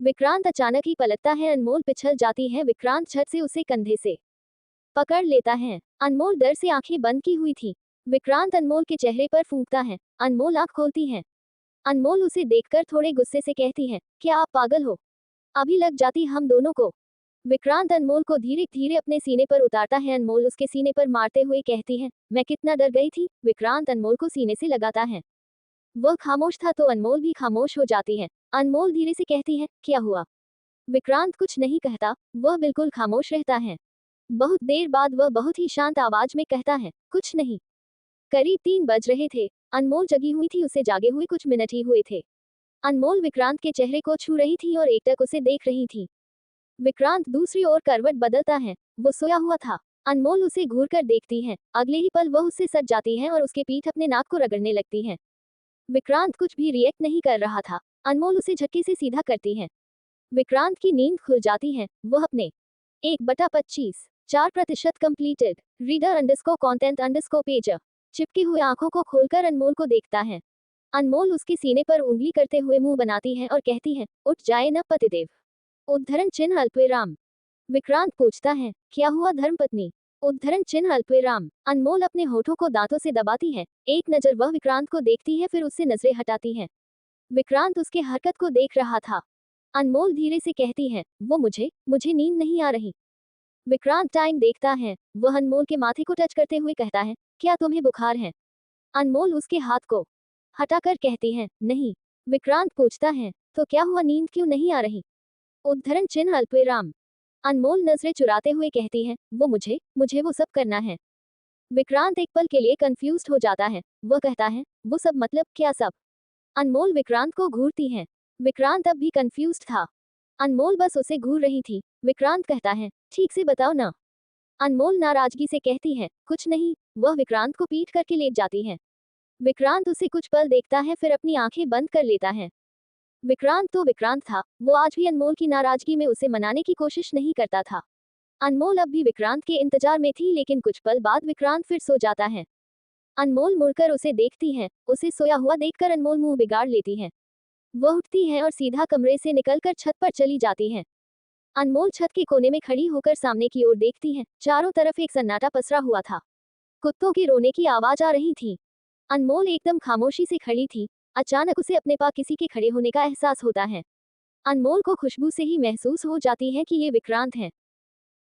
विक्रांत अचानक ही पलटता है। अनमोल पिछल जाती है। विक्रांत झट से उसे कंधे से पकड़ लेता है। अनमोल डर से आंखें बंद की हुई थी। विक्रांत अनमोल के चेहरे पर फूंकता है। अनमोल आंख खोलती है। अनमोल उसे देखकर थोड़े गुस्से से कहती है, क्या आप पागल हो? अभी लग जाती हम दोनों को। विक्रांत अनमोल को धीरे धीरे अपने सीने पर उतारता है। अनमोल उसके सीने पर मारते हुए कहती है, मैं कितना डर गई थी। विक्रांत अनमोल को सीने से लगाता है। वह खामोश था तो अनमोल भी खामोश हो जाती है। अनमोल धीरे से कहती है, क्या हुआ? विक्रांत कुछ नहीं कहता। वह बिल्कुल खामोश रहता है। बहुत देर बाद वह बहुत ही शांत आवाज में कहता है, कुछ नहीं। करीब 3 बज रहे थे। अनमोल जगी हुई थी। उसे जागे हुए कुछ मिनट ही हुए थे। अनमोल विक्रांत के चेहरे को छू रही थी और एकटक उसे देख रही थी। विक्रांत दूसरी ओर करवट बदलता है। वो सोया हुआ था। अनमोल उसे घूर कर देखती है। अगले ही पल वह उससे सट जाती है और उसके पीठ अपने नाक को रगड़ने लगती है। विक्रांत कुछ भी रिएक्ट नहीं कर रहा था। अनमोल उसे झटके से सीधा करती है। विक्रांत की नींद खुल जाती है। वह अपने 1/25 4% completed reader underscore content underscore page चिपकी हुई आंखों को खोलकर अनमोल को देखता है। अनमोल उसके सीने पर उंगली करते हुए मुंह बनाती है और कहती है, उठ जाए न पतिदेव। उद्धरण चिन्ह अल्पविराम। विक्रांत पूछता है, क्या हुआ धर्मपत्नी? उद्धरण चिन्ह अल्पविराम। अनमोल अपने होठों को दांतों से दबाती है। एक नजर वह विक्रांत को देखती है, फिर उससे नजरें हटाती है। विक्रांत उसके हरकत को देख रहा था। अनमोल धीरे से कहती है, वो मुझे नींद नहीं आ रही। विक्रांत टाइम देखता है। वह अनमोल के माथे को टच करते हुए कहता है, क्या तुम्हें बुखार है? अनमोल उसके हाथ को हटाकर कहती है, नहीं। विक्रांत पूछता है, तो क्या हुआ, नींद क्यों नहीं आ रही? उद्धरण चिन्ह अल्पविराम। अनमोल नजरें चुराते हुए कहती है, वो मुझे वो सब करना है। विक्रांत एक पल के लिए कंफ्यूज्ड हो जाता है। वह कहता है, वो सब मतलब क्या सब? अनमोल विक्रांत को घूरती है। विक्रांत अब भी कंफ्यूज्ड था। अनमोल बस उसे घूर रही थी। विक्रांत कहता है, ठीक से बताओ ना। अनमोल नाराजगी से कहती है, कुछ नहीं। वह विक्रांत को पीट करके लेट जाती है। विक्रांत उसे कुछ पल देखता है, फिर अपनी आंखें बंद कर लेता है। विक्रांत तो विक्रांत था। वो आज भी अनमोल की नाराजगी में उसे मनाने की कोशिश नहीं करता था। अनमोल अब भी विक्रांत के इंतजार में थी, लेकिन कुछ पल बाद विक्रांत फिर सो जाता है। अनमोल मुड़कर उसे देखती है। उसे सोया हुआ देखकर अनमोल मुंह बिगाड़ लेती है। वह उठती है और सीधा कमरे से निकलकर छत पर चली जाती है। अनमोल छत के कोने में खड़ी होकर सामने की ओर देखती है। चारों तरफ एक सन्नाटा पसरा हुआ था। कुत्तों के रोने की आवाज आ रही थी। अनमोल एकदम खामोशी से खड़ी थी। अचानक उसे अपने पास किसी के खड़े होने का एहसास होता है। अनमोल को खुशबू से ही महसूस हो जाती है कि ये विक्रांत है।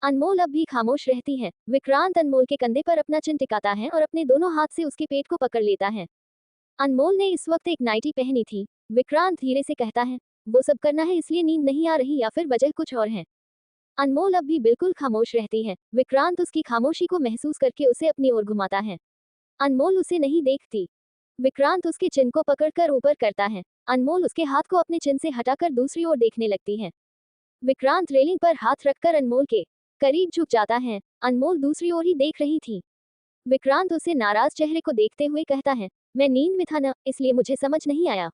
अनमोल अब भी खामोश रहती है। विक्रांत अनमोल के कंधे पर अपना चिन टिकाता है और अपने दोनों हाथ से उसके पेट को पकड़ लेता है। अनमोल ने इस वक्त एक नाइटी पहनी थी। विक्रांत धीरे से कहता है, वो सब करना है इसलिए नींद नहीं आ रही या फिर वजह कुछ और है? अनमोल अब भी बिल्कुल खामोश रहती है। विक्रांत उसकी खामोशी को महसूस करके उसे अपनी ओर घुमाता है। अनमोल उसे नहीं देखती। विक्रांत उसके चिन को पकड़कर ऊपर करता है। अनमोल उसके हाथ को अपने चिन से हटाकर दूसरी ओर देखने लगती है। विक्रांत रेलिंग पर हाथ रखकर अनमोल के करीब झुक जाता है। अनमोल दूसरी ओर ही देख रही थी। विक्रांत उसे नाराज चेहरे को देखते हुए कहता है, मैं नींद में था न, इसलिए मुझे समझ नहीं आया।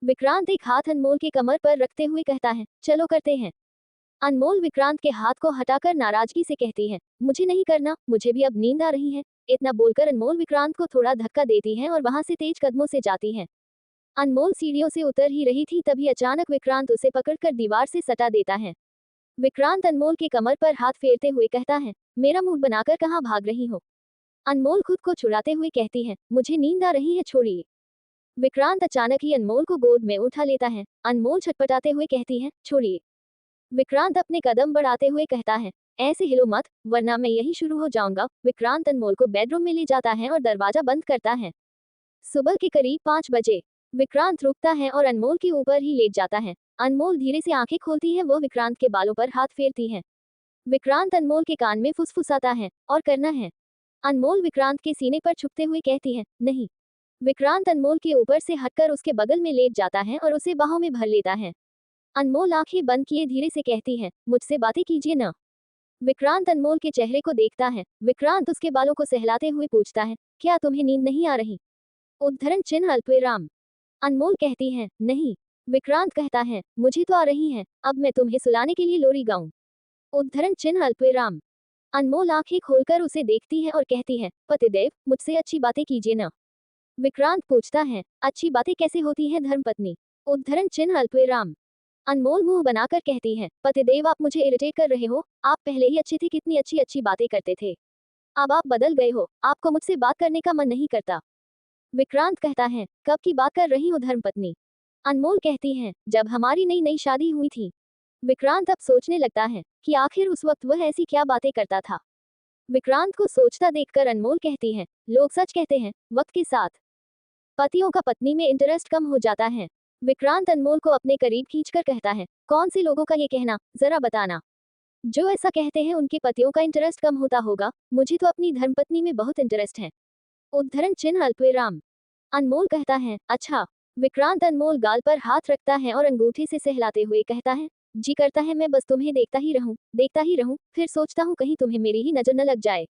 विक्रांत एक हाथ अनमोल के कमर पर रखते हुए कहता है, चलो करते हैं। अनमोल विक्रांत के हाथ को हटाकर नाराजगी से कहती है, मुझे नहीं करना, मुझे भी अब नींद आ रही है। इतना बोलकर अनमोल विक्रांत को थोड़ा धक्का देती है और वहां से तेज कदमों से जाती है। अनमोल सीढ़ियों से उतर ही रही थी, तभी अचानक विक्रांत उसे पकड़कर दीवार से सटा देता है। विक्रांत अनमोल के कमर पर हाथ फेरते हुए कहता है, मेरा मुंह बनाकर कहाँ भाग रही हो? अनमोल खुद को छुड़ाते हुए कहती है, मुझे नींद आ रही है, छोड़िए। विक्रांत अचानक ही अनमोल को गोद में उठा लेता है। अनमोल छटपटाते हुए कहती है, छोड़िए। विक्रांत अपने कदम बढ़ाते हुए कहता है, ऐसे हिलो मत, वरना मैं यही शुरू हो जाऊंगा। विक्रांत अनमोल को बेडरूम में ले जाता है और दरवाजा बंद करता है। सुबह के करीब 5 बजे विक्रांत रुकता है और अनमोल के ऊपर ही लेट जाता है। अनमोल धीरे से आंखें खोलती है। वो विक्रांत के बालों पर हाथ फेरती है। विक्रांत अनमोल के कान में फुसफुसाता है, और करना है? अनमोल विक्रांत के सीने पर छुपते हुए कहती है, नहीं। विक्रांत अनमोल के ऊपर से हटकर उसके बगल में लेट जाता है और उसे बाहों में भर लेता है। अनमोल आंखें बंद किए धीरे से कहती है, मुझसे बातें कीजिए न। विक्रांत अनमोल के चेहरे को देखता है। विक्रांत उसके बालों को सहलाते हुए पूछता है, क्या तुम्हें नींद नहीं आ रही? उद्धरण चिन्ह अल्पविराम। अनमोल कहती है, नहीं। विक्रांत कहता है, मुझे तो आ रही है, अब मैं तुम्हें सुलाने के लिए लोरी गाऊं। उद्धरण चिन्ह अल्पविराम। अनमोल आंखें खोलकर उसे देखती है और कहती है, पतिदेव, मुझसे अच्छी बातें कीजिए न। विक्रांत पूछता है, अच्छी बातें कैसे होती हैं धर्मपत्नी? उद्धरण चिन्ह अल्पविराम। अनमोल मुंह बनाकर कहती है, पतिदेव आप मुझे इरिटेट कर रहे हो, आप पहले ही अच्छे थे, कितनी अच्छी अच्छी बातें करते थे। अब आप बदल गए हो, आपको मुझसे बात करने का मन नहीं करता। विक्रांत कहता है, कब की बात कर रही हो धर्मपत्नी? अनमोल कहती है, जब हमारी नई नई शादी हुई थी। विक्रांत अब सोचने लगता है कि आखिर उस वक्त वह ऐसी क्या बातें करता था। विक्रांत को सोचता देखकर अनमोल कहती है, लोग सच कहते हैं, वक्त के साथ पतियों का पत्नी में इंटरेस्ट कम हो जाता है। विक्रांत अनमोल को अपने करीब खींचकर कहता है, कौन से लोगों का ये कहना, जरा बताना। जो ऐसा कहते हैं उनके पतियों का इंटरेस्ट कम होता होगा, मुझे तो अपनी धर्मपत्नी में बहुत इंटरेस्ट है। उद्धरण चिन्ह अल्पविराम। अनमोल कहता है, अच्छा। विक्रांत अनमोल गाल पर हाथ रखता है और अंगूठे से सहलाते हुए कहता है, जी करता है मैं बस तुम्हें देखता ही रहूं, फिर सोचता हूँ कहीं तुम्हें मेरी ही नजर न लग जाए।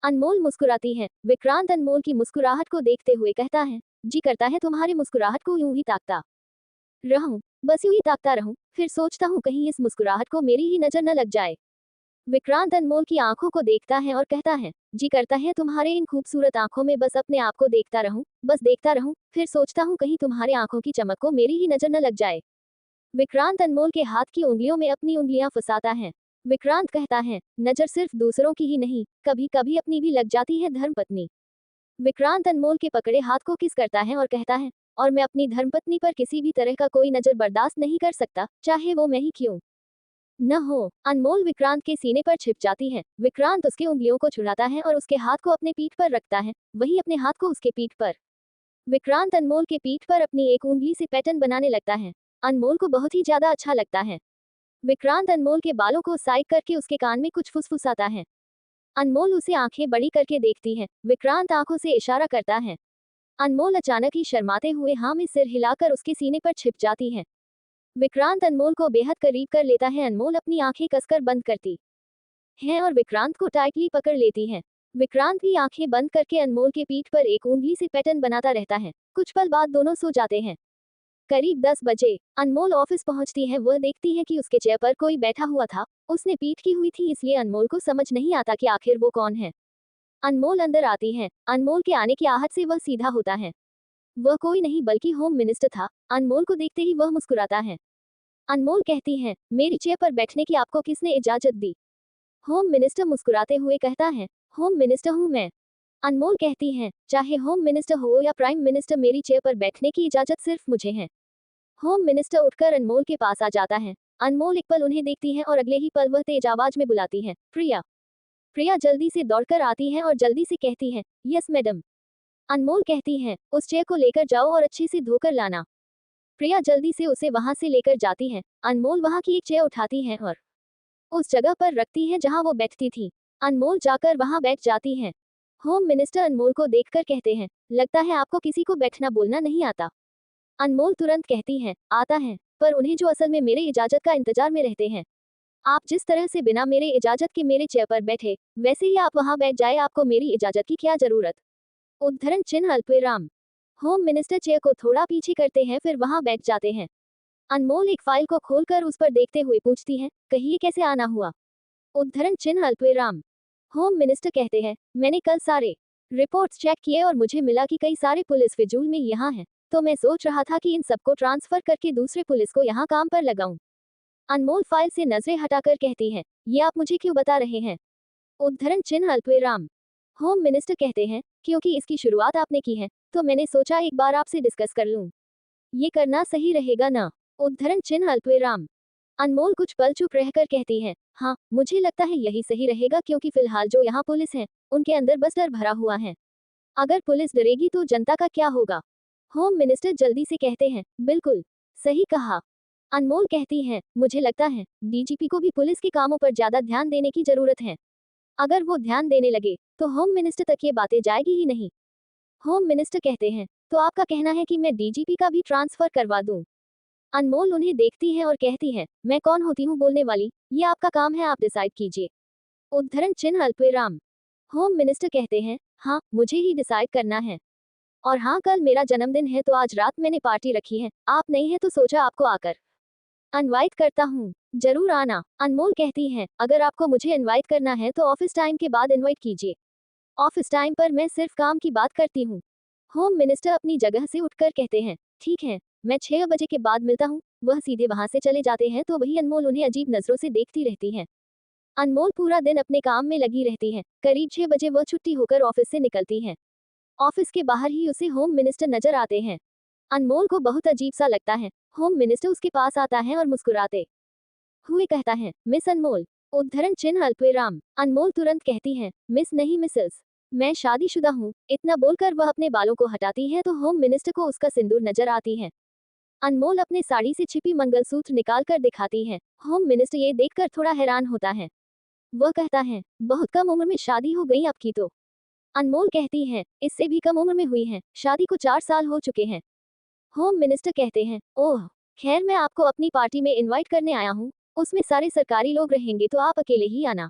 अनमोल मुस्कुराती है। विक्रांत अनमोल की मुस्कुराहट को देखते हुए कहता है, जी करता है तुम्हारी मुस्कुराहट को यूं ही ताकता रहूं, बस यूं ही ताकता रहूं, फिर सोचता हूँ कहीं इस मुस्कुराहट को मेरी ही नजर न लग जाए। विक्रांत अनमोल की आंखों को देखता है और कहता है, जी करता है तुम्हारे इन खूबसूरत आंखों में बस अपने आप को देखता रहूं, फिर सोचता हूँ कहीं तुम्हारे आंखों की चमक को मेरी ही नजर न लग जाए। विक्रांत अनमोल के हाथ की उंगलियों में अपनी उंगलियां फंसाता है। विक्रांत कहता है, नजर सिर्फ दूसरों की ही नहीं, कभी कभी अपनी भी लग जाती है धर्मपत्नी। विक्रांत अनमोल के पकड़े हाथ को किस करता है और कहता है, और मैं अपनी धर्मपत्नी पर किसी भी तरह का कोई नजर बर्दाश्त नहीं कर सकता, चाहे वो मैं ही क्यों न हो। अनमोल विक्रांत के सीने पर छिप जाती है। विक्रांत उसके उंगलियों को छुड़ाता है और उसके हाथ को अपने पीठ पर रखता है, वही अपने हाथ को उसके पीठ पर। विक्रांत अनमोल के पीठ पर अपनी एक उंगली से पैटर्न बनाने लगता है। अनमोल को बहुत ही ज्यादा अच्छा लगता है। विक्रांत अनमोल के बालों को साइड करके उसके कान में कुछ फुसफुसाता है। अनमोल उसे आंखें बड़ी करके देखती है। विक्रांत आंखों से इशारा करता है। अनमोल अचानक ही शर्माते हुए हाँ में सिर हिलाकर उसके सीने पर छिप जाती है। विक्रांत अनमोल को बेहद करीब कर लेता है। अनमोल अपनी आंखें कसकर बंद करती है और विक्रांत को टाइटली पकड़ लेती है। विक्रांत भी आंखें बंद करके अनमोल के पीठ पर एक उंगली से पैटर्न बनाता रहता है। कुछ पल बाद दोनों सो जाते हैं। करीब 10 बजे अनमोल ऑफिस पहुंचती है। वह देखती है कि उसके चेयर पर कोई बैठा हुआ था। उसने पीठ की हुई थी, इसलिए अनमोल को समझ नहीं आता कि आखिर वो कौन है। अनमोल अंदर आती है। अनमोल के आने की आहट से वह सीधा होता है। वह कोई नहीं बल्कि होम मिनिस्टर था। अनमोल को देखते ही वह मुस्कुराता है। अनमोल कहती है, मेरी चेयर पर बैठने की आपको किसने इजाजत दी? होम मिनिस्टर मुस्कुराते हुए कहता है, होम मिनिस्टर हूँ मैं। अनमोल कहती है, चाहे होम मिनिस्टर हो या प्राइम मिनिस्टर, मेरी चेयर पर बैठने की इजाजत सिर्फ मुझे है। होम मिनिस्टर उठकर अनमोल के पास आ जाता है। अनमोल एक पल उन्हें देखती है और अगले ही पल वह तेज आवाज में बुलाती है, प्रिया। प्रिया जल्दी से दौड़कर आती है और जल्दी से कहती है, यस मैडम। अनमोल कहती है, उस चेयर को लेकर जाओ और अच्छे से धोकर लाना। प्रिया जल्दी से उसे वहां से लेकर जाती है। अनमोल वहां की एक चेयर उठाती है और उस जगह पर रखती है जहां वो बैठती थी। अनमोल जाकर वहां बैठ जाती है। होम मिनिस्टर अनमोल को देखकर कहते हैं, लगता है आपको किसी को बैठना बोलना नहीं आता। अनमोल तुरंत कहती है, आता है, पर उन्हें जो असल में मेरे इजाजत का इंतजार में रहते हैं। आप जिस तरह से बिना मेरे इजाजत के मेरे चेयर पर बैठे, वैसे ही आप वहां बैठ जाए, आपको मेरी इजाजत की क्या जरूरत? उद्धरण चिन्ह अल्पविराम। होम मिनिस्टर चेयर को थोड़ा पीछे करते हैं, फिर वहां बैठ जाते हैं। अनमोल एक फाइल को खोलकर उस पर देखते हुए पूछती है, कहिए कैसे आना हुआ? उद्धरण चिन्ह अल्पविराम। होम मिनिस्टर कहते हैं, मैंने कल सारे रिपोर्ट्स चेक किए और मुझे मिला कि कई सारे पुलिस फिजूल में यहाँ हैं, तो मैं सोच रहा था कि इन सबको ट्रांसफर करके दूसरे पुलिस को यहाँ काम पर लगाऊं। अनमोल फाइल से नजरें हटाकर कहती है, ये आप मुझे क्यों बता रहे हैं? उद्धरण चिन्ह अल्पविराम। होम मिनिस्टर कहते हैं, क्योंकि इसकी शुरुआत आपने की है, तो मैंने सोचा एक बार आपसे डिस्कस कर लूं। ये करना सही रहेगा ना? उद्धरण चिन्ह अल्पविराम। अनमोल कुछ पल चुप रहकर कहती है, हाँ, मुझे लगता है यही सही रहेगा, क्योंकि फिलहाल जो यहाँ पुलिस है, उनके अंदर बस डर भरा हुआ है। अगर पुलिस डरेगी तो जनता का क्या होगा? होम मिनिस्टर जल्दी से कहते हैं, बिल्कुल सही कहा। अनमोल कहती है, मुझे लगता है डीजीपी को भी पुलिस के कामों पर ज्यादा ध्यान देने की जरूरत है। अगर वो ध्यान देने लगे तो होम मिनिस्टर तक ये बातें जाएगी ही नहीं। होम मिनिस्टर कहते हैं, तो आपका कहना है कि मैं डीजीपी का भी ट्रांसफर करवा दूं? अनमोल उन्हें देखती है और कहती है, मैं कौन होती हूँ बोलने वाली, ये आपका काम है, आप डिसाइड कीजिए। उद्धरण चिन्ह अल्पविराम। होम मिनिस्टर कहते हैं, हाँ मुझे ही डिसाइड करना है। और हाँ कल मेरा जन्मदिन है तो आज रात मैंने पार्टी रखी है, आप नहीं है तो सोचा आपको आकर इनवाइट करता हूँ, जरूर आना। अनमोल कहती है, अगर आपको मुझे इनवाइट करना है तो ऑफिस टाइम के बाद इनवाइट कीजिए, ऑफिस टाइम पर मैं सिर्फ काम की बात करती हूँ। होम मिनिस्टर अपनी जगह से उठकर कहते हैं, ठीक है, मैं 6 बजे के बाद मिलता हूँ। वह सीधे वहां से चले जाते हैं तो वही अनमोल उन्हें अजीब नजरों से देखती रहती है। अनमोल पूरा दिन अपने काम में लगी रहती है। करीब 6 बजे वह छुट्टी होकर ऑफिस से निकलती है। ऑफिस के बाहर ही उसे होम मिनिस्टर नजर आते हैं। अनमोल को बहुत अजीब सा लगता है। होम मिनिस्टर उसके पास आता है और मुस्कुराते हुए कहता है, मिस अनमोल। उद्धरण चिन्ह अल्पविराम। अनमोल तुरंत कहती है, मिस नहीं मिसेस, मैं शादीशुदा हूँ। इतना बोलकर वह अपने बालों को हटाती है तो होम मिनिस्टर को उसका सिंदूर नजर आती है। अनमोल अपने साड़ी से छिपी मंगलसूत्र निकाल कर दिखाती है। होम मिनिस्टर ये देखकर थोड़ा हैरान होता है। वह कहता है, बहुत कम उम्र में शादी हो गई आपकी तो। अनमोल कहती है, इससे भी कम उम्र में हुई है, शादी को 4 साल हो चुके हैं। होम मिनिस्टर कहते हैं, ओह खैर मैं आपको अपनी पार्टी में इनवाइट करने आया हूँ, उसमें सारे सरकारी लोग रहेंगे तो आप अकेले ही आना,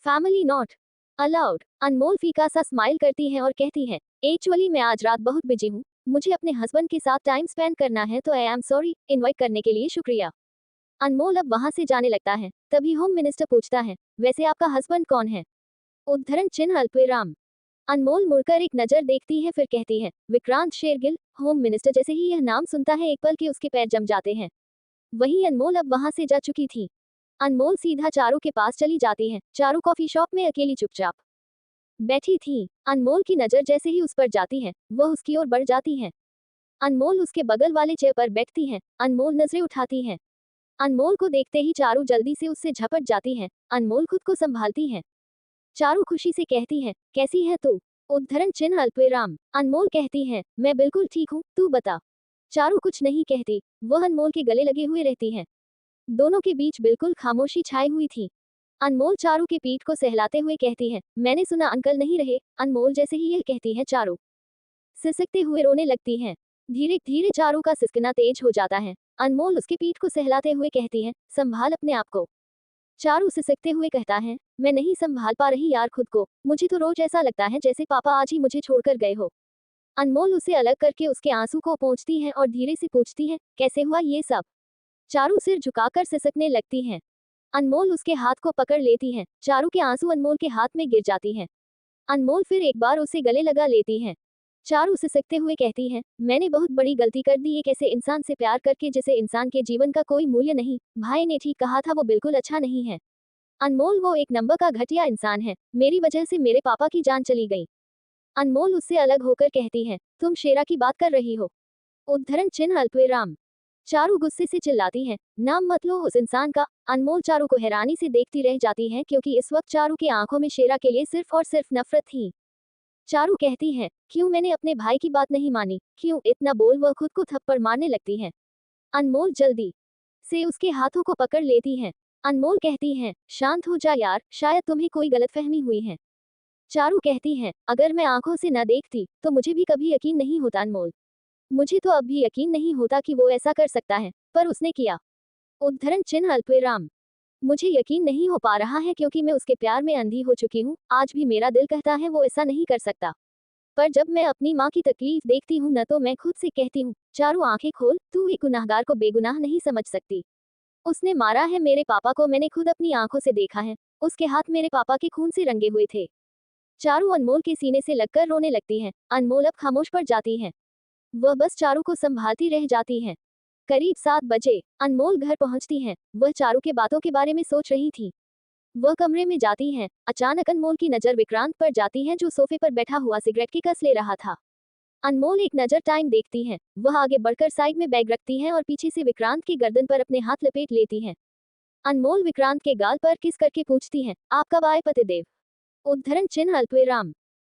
फैमिली नॉट अलाउड। अनमोल फीका सा स्माइल करती है और कहती है, एक्चुअली मैं आज रात बहुत बिजी हूँ, मुझे अपने हस्बैंड के साथ टाइम स्पेंड करना है तो आई एम सॉरी, इनवाइट करने के लिए शुक्रिया। अनमोल अब वहां से जाने लगता है। तभी होम मिनिस्टर पूछता है, वैसे आपका हस्बैंड कौन है? उद्धरण चिन्ह अल्पविराम। अनमोल मुड़कर एक नजर देखती है फिर कहती है, विक्रांत शेरगिल। होम मिनिस्टर जैसे ही यह नाम सुनता है एक पल के उसके पैर जम जाते हैं। वही अनमोल अब वहां से जा चुकी थी। अनमोल सीधा चारू के पास चली जाती है। चारू कॉफी शॉप में अकेली चुपचाप बैठी थी। अनमोल की नजर जैसे ही उस पर जाती है वह उसकी ओर बढ़ जाती है। अनमोल उसके बगल वाले चेयर पर बैठती है। अनमोल नजरें उठाती है। अनमोल को देखते ही चारू जल्दी से उससे झपट जाती है। अनमोल खुद को संभालती है। चारू खुशी से कहती है, कैसी है तू? उद्धरण चिन्ह अल्पविराम। अनमोल कहती है, मैं बिल्कुल ठीक हूँ, तू बता। चारू कुछ नहीं कहती। वह अनमोल के गले लगे हुए रहती है। दोनों के बीच बिल्कुल खामोशी छाई हुई थी। अनमोल चारू की पीठ को सहलाते हुए कहती है, मैंने सुना अंकल नहीं रहे। अनमोल जैसे ही यह कहती है चारू सिसकते हुए रोने लगती है। धीरे धीरे चारू का सिसकना तेज हो जाता है। अनमोल उसकी पीठ को सहलाते हुए कहती है, संभाल अपने आप को। चारू सिसकते हुए कहता है, मैं नहीं संभाल पा रही यार खुद को, मुझे तो रोज ऐसा लगता है जैसे पापा आज ही मुझे छोड़कर गए हो। अनमोल उसे अलग करके उसके आंसू को पोंछती है और धीरे से पूछती है, कैसे हुआ ये सब? चारू सिर झुकाकर सिसकने लगती है। अनमोल उसके हाथ को पकड़ लेती है। चारू के आंसू अनमोल के हाथ में गिर जाती है। अनमोल फिर एक बार उसे गले लगा लेती है। चारू सिसकते हुए कहती है, मैंने बहुत बड़ी गलती कर दी, एक ऐसे इंसान से प्यार करके जिसे इंसान के जीवन का कोई मूल्य नहीं। भाई ने ठीक कहा था, वो बिल्कुल अच्छा नहीं है। अनमोल वो एक नंबर का घटिया इंसान है। मेरी वजह से मेरे पापा की जान चली गई। अनमोल उससे अलग होकर कहती है, तुम शेरा की बात कर रही हो? उद्धरण चिन्ह अल्पविराम। चारू गुस्से से चिल्लाती है, नाम मत लो उस इंसान का। अनमोल चारू को हैरानी से देखती रह जाती है क्योंकि इस वक्त चारू की आंखों में शेरा के लिए सिर्फ और सिर्फ नफरत थी। चारू कहती है, क्यों मैंने अपने भाई की बात नहीं मानी? क्यों? इतना बोल वह खुद को थप्पड़ मारने लगती है। अनमोल जल्दी से उसके हाथों को पकड़ लेती है। अनमोल कहती है, शांत हो जा यार, शायद तुम्हें कोई गलतफहमी हुई है। चारू कहती है, अगर मैं आंखों से न देखती तो मुझे भी कभी यकीन नहीं होता अनमोल। मुझे तो अब भी यकीन नहीं होता कि वो ऐसा कर सकता है, पर उसने किया। उद्धरण चिन्ह अल्पविराम। मुझे यकीन नहीं हो पा रहा है क्योंकि मैं उसके प्यार में अंधी हो चुकी हूँ। आज भी मेरा दिल कहता है वो ऐसा नहीं कर सकता, पर जब मैं अपनी माँ की तकलीफ देखती हूँ न तो मैं खुद से कहती हूँ, चारू आंखें खोल, तू एक गुनाहगार को बेगुनाह नहीं समझ सकती। उसने मारा है मेरे पापा को, मैंने खुद अपनी आंखों से देखा है। उसके हाथ मेरे पापा के खून से रंगे हुए थे। चारू अनमोल के सीने से लगकर रोने लगती है। अनमोल अब खामोश पड़ जाती है। वह बस चारू को संभालती रह जाती है। करीब 7 बजे अनमोल घर पहुंचती है। वह चारू के बातों के बारे में सोच रही थी। वह कमरे में जाती है। अचानक अनमोल की नजर विक्रांत पर जाती है जो सोफे पर बैठा हुआ सिगरेट की कस ले रहा था। अनमोल एक नजर टाइम देखती है। वह आगे बढ़कर साइड में बैग रखती है और पीछे से विक्रांत की गर्दन पर अपने हाथ लपेट लेती है। अनमोल विक्रांत के गाल पर किस करके पूछती है, आप कब आए पतिदेव? उद्धरण चिन्ह अल्पविराम।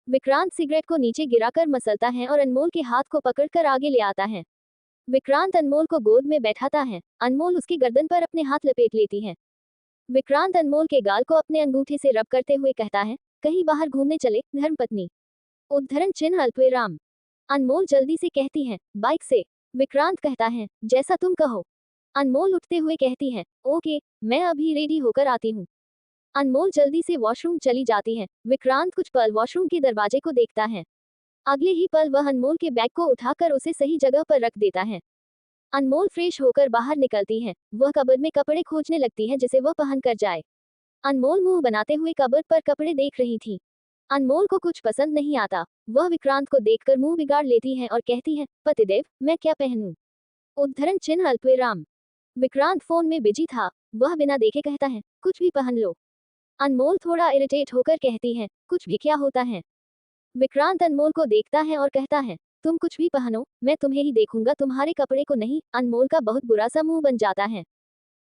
विक्रांत सिगरेट को नीचे गिराकर मसलता है और अनमोल के हाथ को पकड़कर आगे ले आता है। विक्रांत अनमोल को गोद में बैठाता है। अनमोल उसकी गर्दन पर अपने हाथ लपेट लेती है। विक्रांत अनमोल के गाल को अपने अंगूठे से रब करते हुए कहता है, कहीं बाहर घूमने चले धर्मपत्नी? उद्धरण चिन्ह अल्पविराम। अनमोल जल्दी से कहती है, बाइक से। विक्रांत कहता है, जैसा तुम कहो। अनमोल उठते हुए कहती है, ओके, मैं अभी रेडी होकर आती हूँ। अनमोल जल्दी से वॉशरूम चली जाती है। विक्रांत कुछ पल वॉशरूम के दरवाजे को देखता है। अगले ही पल वह अनमोल के बैग को उठाकर उसे सही जगह पर रख देता है। अनमोल फ्रेश होकर बाहर निकलती है। वह कबर्ड में कपड़े खोजने लगती है जिसे वह पहन कर जाए। अनमोल मुंह बनाते हुए कबर्ड पर कपड़े देख रही थी। अनमोल को कुछ पसंद नहीं आता। वह विक्रांत को देखकर मुंह बिगाड़ लेती है और कहती है, पतिदेव, मैं क्या पहनूं? उद्धरण चिन्ह अल्पविराम। विक्रांत फोन में बिजी था। वह बिना देखे कहता है, कुछ भी पहन लो। अनमोल थोड़ा इरिटेट होकर कहती है, कुछ भी क्या होता है? विक्रांत अनमोल को देखता है और कहता है, तुम कुछ भी पहनो, मैं तुम्हें ही देखूंगा, तुम्हारे कपड़े को नहीं। अनमोल का बहुत बुरा सा मुंह बन जाता है।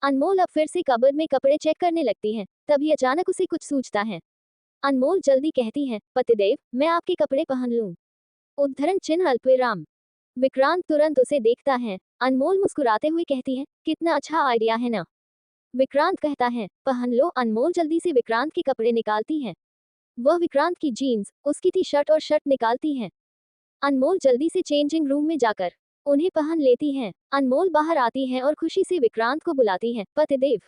अनमोल अब फिर से कबर्ड में कपड़े चेक करने लगती है। तभी अचानक उसे कुछ सूझता है। अनमोल जल्दी कहती है, पतिदेव, मैं आपके कपड़े पहन लूं। उद्धरण चिन्ह अल्पविराम। विक्रांत तुरंत उसे देखता है। अनमोल मुस्कुराते हुए कहती है, कितना अच्छा आइडिया है ना? विक्रांत कहता है, पहन लो। अनमोल जल्दी से विक्रांत के कपड़े निकालती है। वह विक्रांत की जीन्स, उसकी टी शर्ट और शर्ट निकालती है। अनमोल जल्दी से चेंजिंग रूम में जाकर उन्हें पहन लेती है। अनमोल बाहर आती है और खुशी से विक्रांत को बुलाती है, पतिदेव।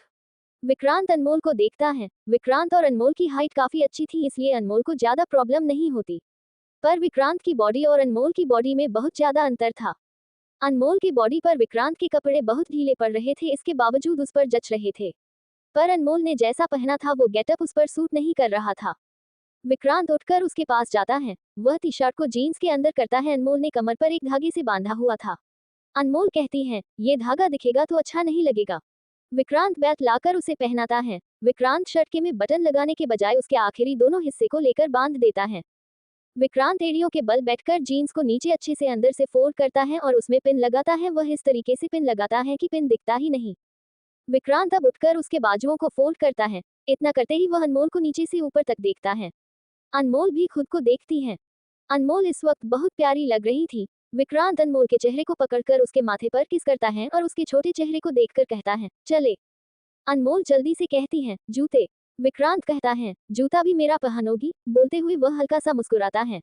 विक्रांत अनमोल को देखता है। विक्रांत और अनमोल की हाइट काफी अच्छी थी, इसलिए अनमोल को ज्यादा प्रॉब्लम नहीं होती। पर विक्रांत की बॉडी और अनमोल की बॉडी में बहुत ज्यादा अंतर था। अनमोल की बॉडी पर विक्रांत के कपड़े बहुत ढीले पड़ रहे थे, इसके बावजूद उस पर जच रहे थे। पर अनमोल ने जैसा पहना था वो गेटअप उस पर सूट नहीं कर रहा था। विक्रांत उठकर उसके पास जाता है। वह टी शर्ट को जीन्स के अंदर करता है। अनमोल ने कमर पर एक धागे से बांधा हुआ था। अनमोल कहती है, ये धागा दिखेगा तो अच्छा नहीं लगेगा। विक्रांत बैत लाकर उसे पहनाता है। विक्रांत शर्ट के में बटन लगाने के बजाय उसके आखिरी दोनों हिस्से को लेकर बांध देता है। विक्रांत एड़ियों के बल बैठकर जीन्स को नीचे अच्छे से अंदर से फोल्ड करता है और उसमें पिन लगाता है। वह इस तरीके से पिन लगाता है कि पिन दिखता ही नहीं। विक्रांत अब उठकर उसके बाजुओं को फोल्ड करता है। इतना करते ही वह अनमोल को नीचे से ऊपर तक देखता है। अनमोल भी खुद को देखती है। अनमोल इस वक्त बहुत प्यारी लग रही थी। विक्रांत अनमोल के चेहरे को पकड़कर उसके माथे पर किस करता है और उसके छोटे चेहरे को देखकर कहता है, चले। अनमोल जल्दी से कहती है, जूते। विक्रांत कहता है, जूता भी मेरा पहनोगी? बोलते हुए वह हल्का सा मुस्कुराता है।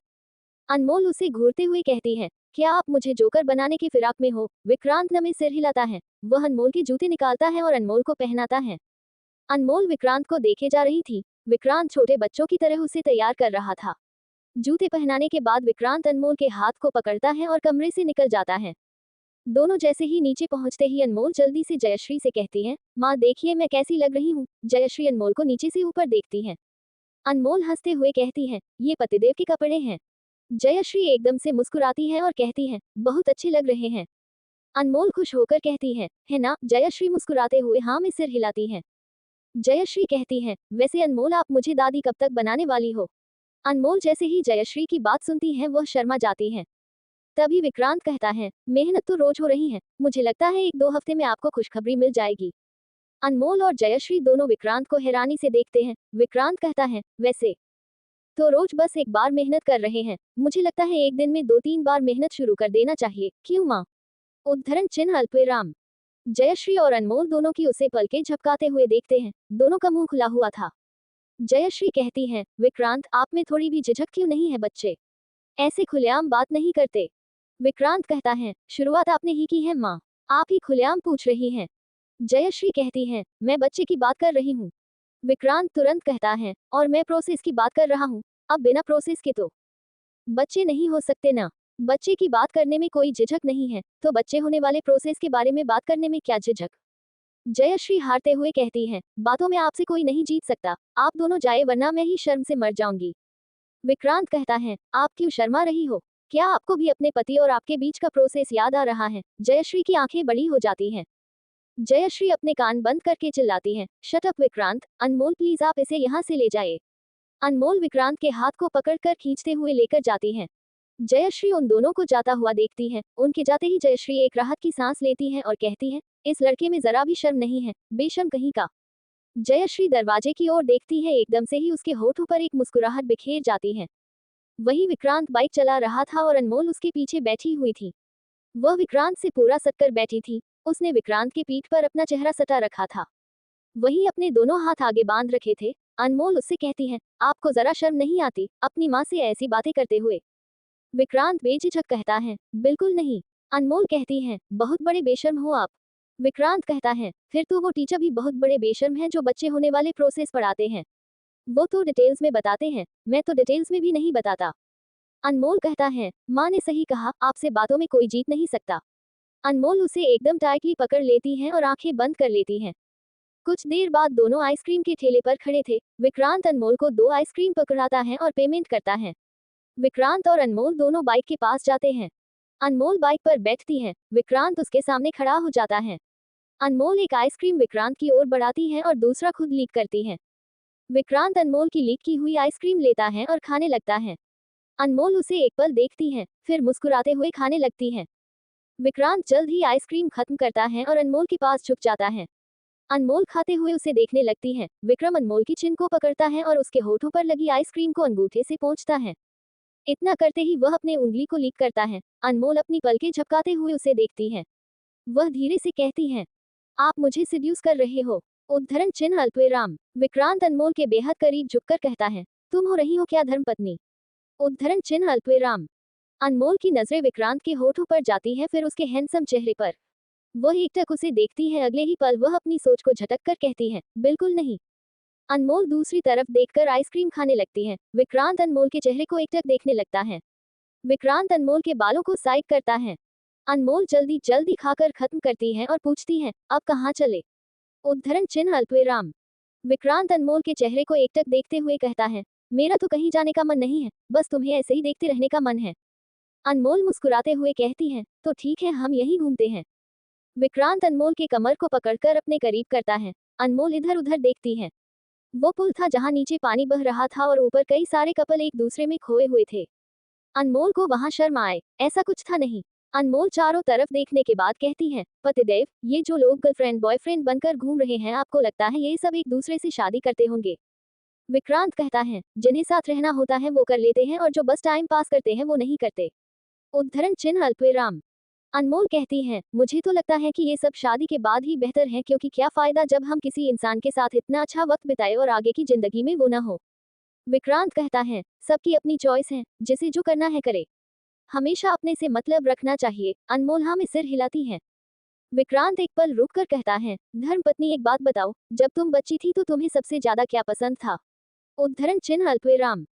अनमोल उसे घूरते हुए कहती है, क्या आप मुझे जोकर बनाने की फिराक में हो? विक्रांत न में सिर हिलाता है। वह अनमोल के जूते निकालता है और अनमोल को पहनाता है। अनमोल विक्रांत को देखे जा रही थी। विक्रांत छोटे बच्चों की तरह उसे तैयार कर रहा था। जूते पहनाने के बाद विक्रांत अनमोल के हाथ को पकड़ता है और कमरे से निकल जाता है। दोनों जैसे ही नीचे पहुंचते ही अनमोल जल्दी से जयश्री से कहती है, माँ देखिए मैं कैसी लग रही हूँ। जयश्री अनमोल को नीचे से ऊपर देखती है। अनमोल हंसते हुए कहती है, ये पतिदेव के कपड़े हैं। जयश्री एकदम से मुस्कुराती है और कहती है, बहुत अच्छे लग रहे हैं। अनमोल खुश होकर कहती है ना? जयश्री मुस्कुराते हुए हाँ में सिर हिलाती है। जयश्री कहती है, वैसे अनमोल आप मुझे दादी कब तक बनाने वाली हो? अनमोल जैसे ही जयश्री की बात सुनती है वह शर्मा जाती है। तभी विक्रांत कहता है, मेहनत तो रोज हो रही है, मुझे लगता है 1-2 हफ्ते में आपको खुशखबरी मिल जाएगी। अनमोल और जयश्री दोनों विक्रांत को हैरानी से देखते हैं। विक्रांत कहता है, वैसे तो रोज बस एक बार मेहनत कर रहे हैं, मुझे लगता है एक दिन में 2-3 बार मेहनत शुरू कर देना चाहिए, क्यों माँ? उद्धरण चिन्ह अल्पविराम। जयश्री और अनमोल दोनों की उसे पलके झपकाते हुए देखते हैं। दोनों का मुंह खुला हुआ था। जयश्री कहती है, विक्रांत आप में थोड़ी भी झिझक क्यों नहीं है? बच्चे ऐसे खुलेआम बात नहीं करते। विक्रांत कहता है, शुरुआत आपने ही की है माँ, आप ही खुलेआम पूछ रही हैं। जयश्री कहती है, मैं बच्चे की बात कर रही हूँ। विक्रांत तुरंत कहता है, और मैं प्रोसेस की बात कर रहा हूँ। अब बिना प्रोसेस के तो बच्चे नहीं हो सकते ना। बच्चे की बात करने में कोई झिझक नहीं है, तो बच्चे होने वाले प्रोसेस के बारे में बात करने में क्या झिझक? जयश्री हारते हुए कहती है, बातों में आपसे कोई नहीं जीत सकता, आप दोनों जाए वरना मैं ही शर्म से मर जाऊंगी। विक्रांत कहता है, आप क्यों शर्मा रही हो? क्या आपको भी अपने पति और आपके बीच का प्रोसेस याद आ रहा है? जयश्री की आंखें बड़ी हो जाती हैं। जयश्री अपने कान बंद करके चिल्लाती है, shut up Vikrant. Anmol please आप इसे यहाँ से ले जाइए। अनमोल विक्रांत के हाथ को पकड़कर खींचते हुए लेकर जाती है। जयश्री उन दोनों को जाता हुआ देखती है। उनके जाते ही जयश्री एक राहत की सांस लेती है और कहती है, इस लड़के में जरा भी शर्म नहीं है, बेशर्म कहीं का। जयश्री दरवाजे की ओर देखती है। एकदम से ही उसके होठों पर एक मुस्कुराहट बिखेर जाती है। वही विक्रांत बाइक चला रहा था और अनमोल उसके पीछे बैठी हुई थी। वह विक्रांत से पूरा सटकर बैठी थी। उसने विक्रांत की पीठ पर अपना चेहरा सटा रखा था। वही अपने दोनों हाथ आगे बांध रखे थे। अनमोल उससे कहती है, आपको जरा शर्म नहीं आती अपनी माँ से ऐसी बातें करते हुए? विक्रांत बेझिझक कहता है, बिल्कुल नहीं। अनमोल कहती है, बहुत बड़े बेशर्म हो आप। विक्रांत कहता है, फिर तो वो टीचर भी बहुत बड़े बेशर्म हैं जो बच्चे होने वाले प्रोसेस पढ़ाते हैं। वो तो डिटेल्स में बताते हैं, मैं तो डिटेल्स में भी नहीं बताता। अनमोल कहता है, माँ ने सही कहा, आपसे बातों में कोई जीत नहीं सकता। अनमोल उसे एकदम टाइटली पकड़ लेती है और आंखें बंद कर लेती हैं। कुछ देर बाद दोनों आइसक्रीम के ठेले पर खड़े थे। विक्रांत अनमोल को 2 आइसक्रीम पकड़ाता है और पेमेंट करता है। विक्रांत और अनमोल दोनों बाइक के पास जाते हैं। अनमोल बाइक पर बैठती है, विक्रांत उसके सामने खड़ा हो जाता है। अनमोल एक आइसक्रीम विक्रांत की ओर बढ़ाती है और दूसरा खुद लीक करती है। विक्रांत अनमोल की लीक की हुई आइसक्रीम लेता है और खाने लगता है। अनमोल उसे एक पल देखती है, फिर मुस्कुराते हुए खाने लगती है। विक्रांत जल्द ही आइसक्रीम खत्म करता है और अनमोल के पास झुक जाता है। अनमोल खाते हुए उसे देखने लगती है। विक्रम अनमोल की चिन को पकड़ता है और उसके होठों पर लगी आइसक्रीम को अंगूठे से पोंछता है। इतना करते ही वह अपने उंगली को लीक करता है। अनमोल अपनी पलकें झपकाते हुए उसे देखती है। वह धीरे से कहती है, आप मुझे सिड्यूस कर रहे हो। उद्धरण चिन्ह अल्पविराम। विक्रांत अनमोल के बेहद करीब झुककर कहता है, तुम हो रही हो क्या धर्मपत्नी? उद्धरण चिन्ह अल्पविराम। अनमोल की नजरें विक्रांत के होठों पर जाती है, फिर उसके हैंडसम चेहरे पर। वह एकटक उसे देखती है। अगले ही पल वह अपनी सोच को झटक कर कहती है, बिल्कुल नहीं। अनमोल दूसरी तरफ देखकर आइसक्रीम खाने लगती है। विक्रांत अनमोल के चेहरे को एकटक देखने लगता है। विक्रांत अनमोल के बालों को साइड करता है। अनमोल जल्दी जल्दी खाकर खत्म करती है और पूछती है, अब कहाँ चले? उद्धरण चिन्ह अल्पविराम। विक्रांत अनमोल के चेहरे को एकटक देखते हुए कहता है, मेरा तो कहीं जाने का मन नहीं है, बस तुम्हें ऐसे ही देखते रहने का मन है। अनमोल मुस्कुराते हुए कहती है, तो ठीक है, हम यहीं घूमते हैं। विक्रांत अनमोल के कमर को पकड़कर अपने करीब करता है। अनमोल इधर उधर देखती है। वो पुल था जहां नीचे पानी बह रहा था और ऊपर कई सारे कपल एक दूसरे में खोए हुए थे। अनमोल को वहां शर्म आए, ऐसा कुछ था नहीं। अनमोल चारों तरफ देखने के बाद कहती है, पतिदेव, ये जो लोग गर्लफ्रेंड बॉयफ्रेंड बनकर घूम रहे हैं, आपको लगता है ये सब एक दूसरे से शादी करते होंगे? विक्रांत कहता है, जिन्हें साथ रहना होता है वो कर लेते हैं और जो बस टाइम पास करते हैं वो नहीं करते। उद्धरण चिन्ह अल्पविराम। अनमोल कहती है, मुझे तो लगता है कि ये सब शादी के बाद ही बेहतर है, क्योंकि क्या फायदा जब हम किसी इंसान के साथ इतना अच्छा वक्त बिताए और आगे की जिंदगी में वो ना हो। विक्रांत कहता है, सबकी अपनी चॉइस है, जिसे जो करना है करे। हमेशा अपने से मतलब रखना चाहिए। अनमोल हाँ में सिर हिलाती है। विक्रांत एक पल रुक कर कहता है, धर्मपत्नी एक बात बताओ, जब तुम बच्ची थी तो तुम्हें सबसे ज्यादा क्या पसंद था? उद्धरण चिन्ह अल्पविराम।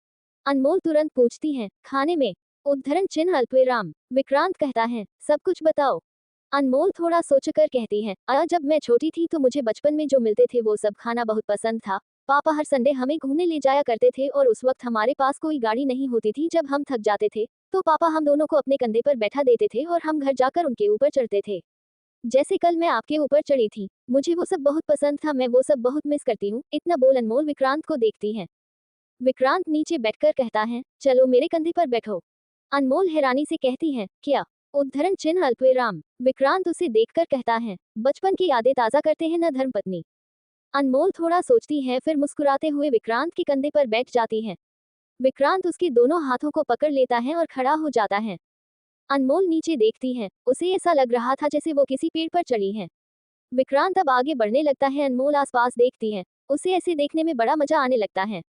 अनमोल तुरंत पूछती है, खाने में। उद्धरण चिन्ह अल्पविराम। विक्रांत कहता है, सब कुछ बताओ। अनमोल थोड़ा सोचकर कहती है, जब मैं छोटी थी तो मुझे बचपन में जो मिलते थे वो सब खाना बहुत पसंद था। पापा हर संडे हमें घूमने ले जाया करते थे और उस वक्त हमारे पास कोई गाड़ी नहीं होती थी। जब हम थक जाते थे तो पापा हम दोनों को अपने कंधे पर बैठा देते थे और हम घर जाकर उनके ऊपर चढ़ते थे। जैसे कल मैं आपके ऊपर चढ़ी थी। मुझे वो सब बहुत पसंद था, मैं वो सब बहुत मिस करती हूँ। इतना बोल अनमोल विक्रांत को देखती है। विक्रांत नीचे बैठकर कहता है, चलो मेरे कंधे पर बैठो। अनमोल हैरानी से कहती है, क्या? उद्धरण चिन्ह अल्पविराम। विक्रांत उसे देखकर कहता है, बचपन की यादें ताजा करते हैं न धर्मपत्नी। अनमोल थोड़ा सोचती है, फिर मुस्कुराते हुए विक्रांत के कंधे पर बैठ जाती है। विक्रांत उसके दोनों हाथों को पकड़ लेता है और खड़ा हो जाता है। अनमोल नीचे देखती है। उसे ऐसा लग रहा था जैसे वो किसी पेड़ पर चढ़ी है। विक्रांत अब आगे बढ़ने लगता है। अनमोल आसपास देखती है। उसे ऐसे देखने में बड़ा मजा आने लगता है।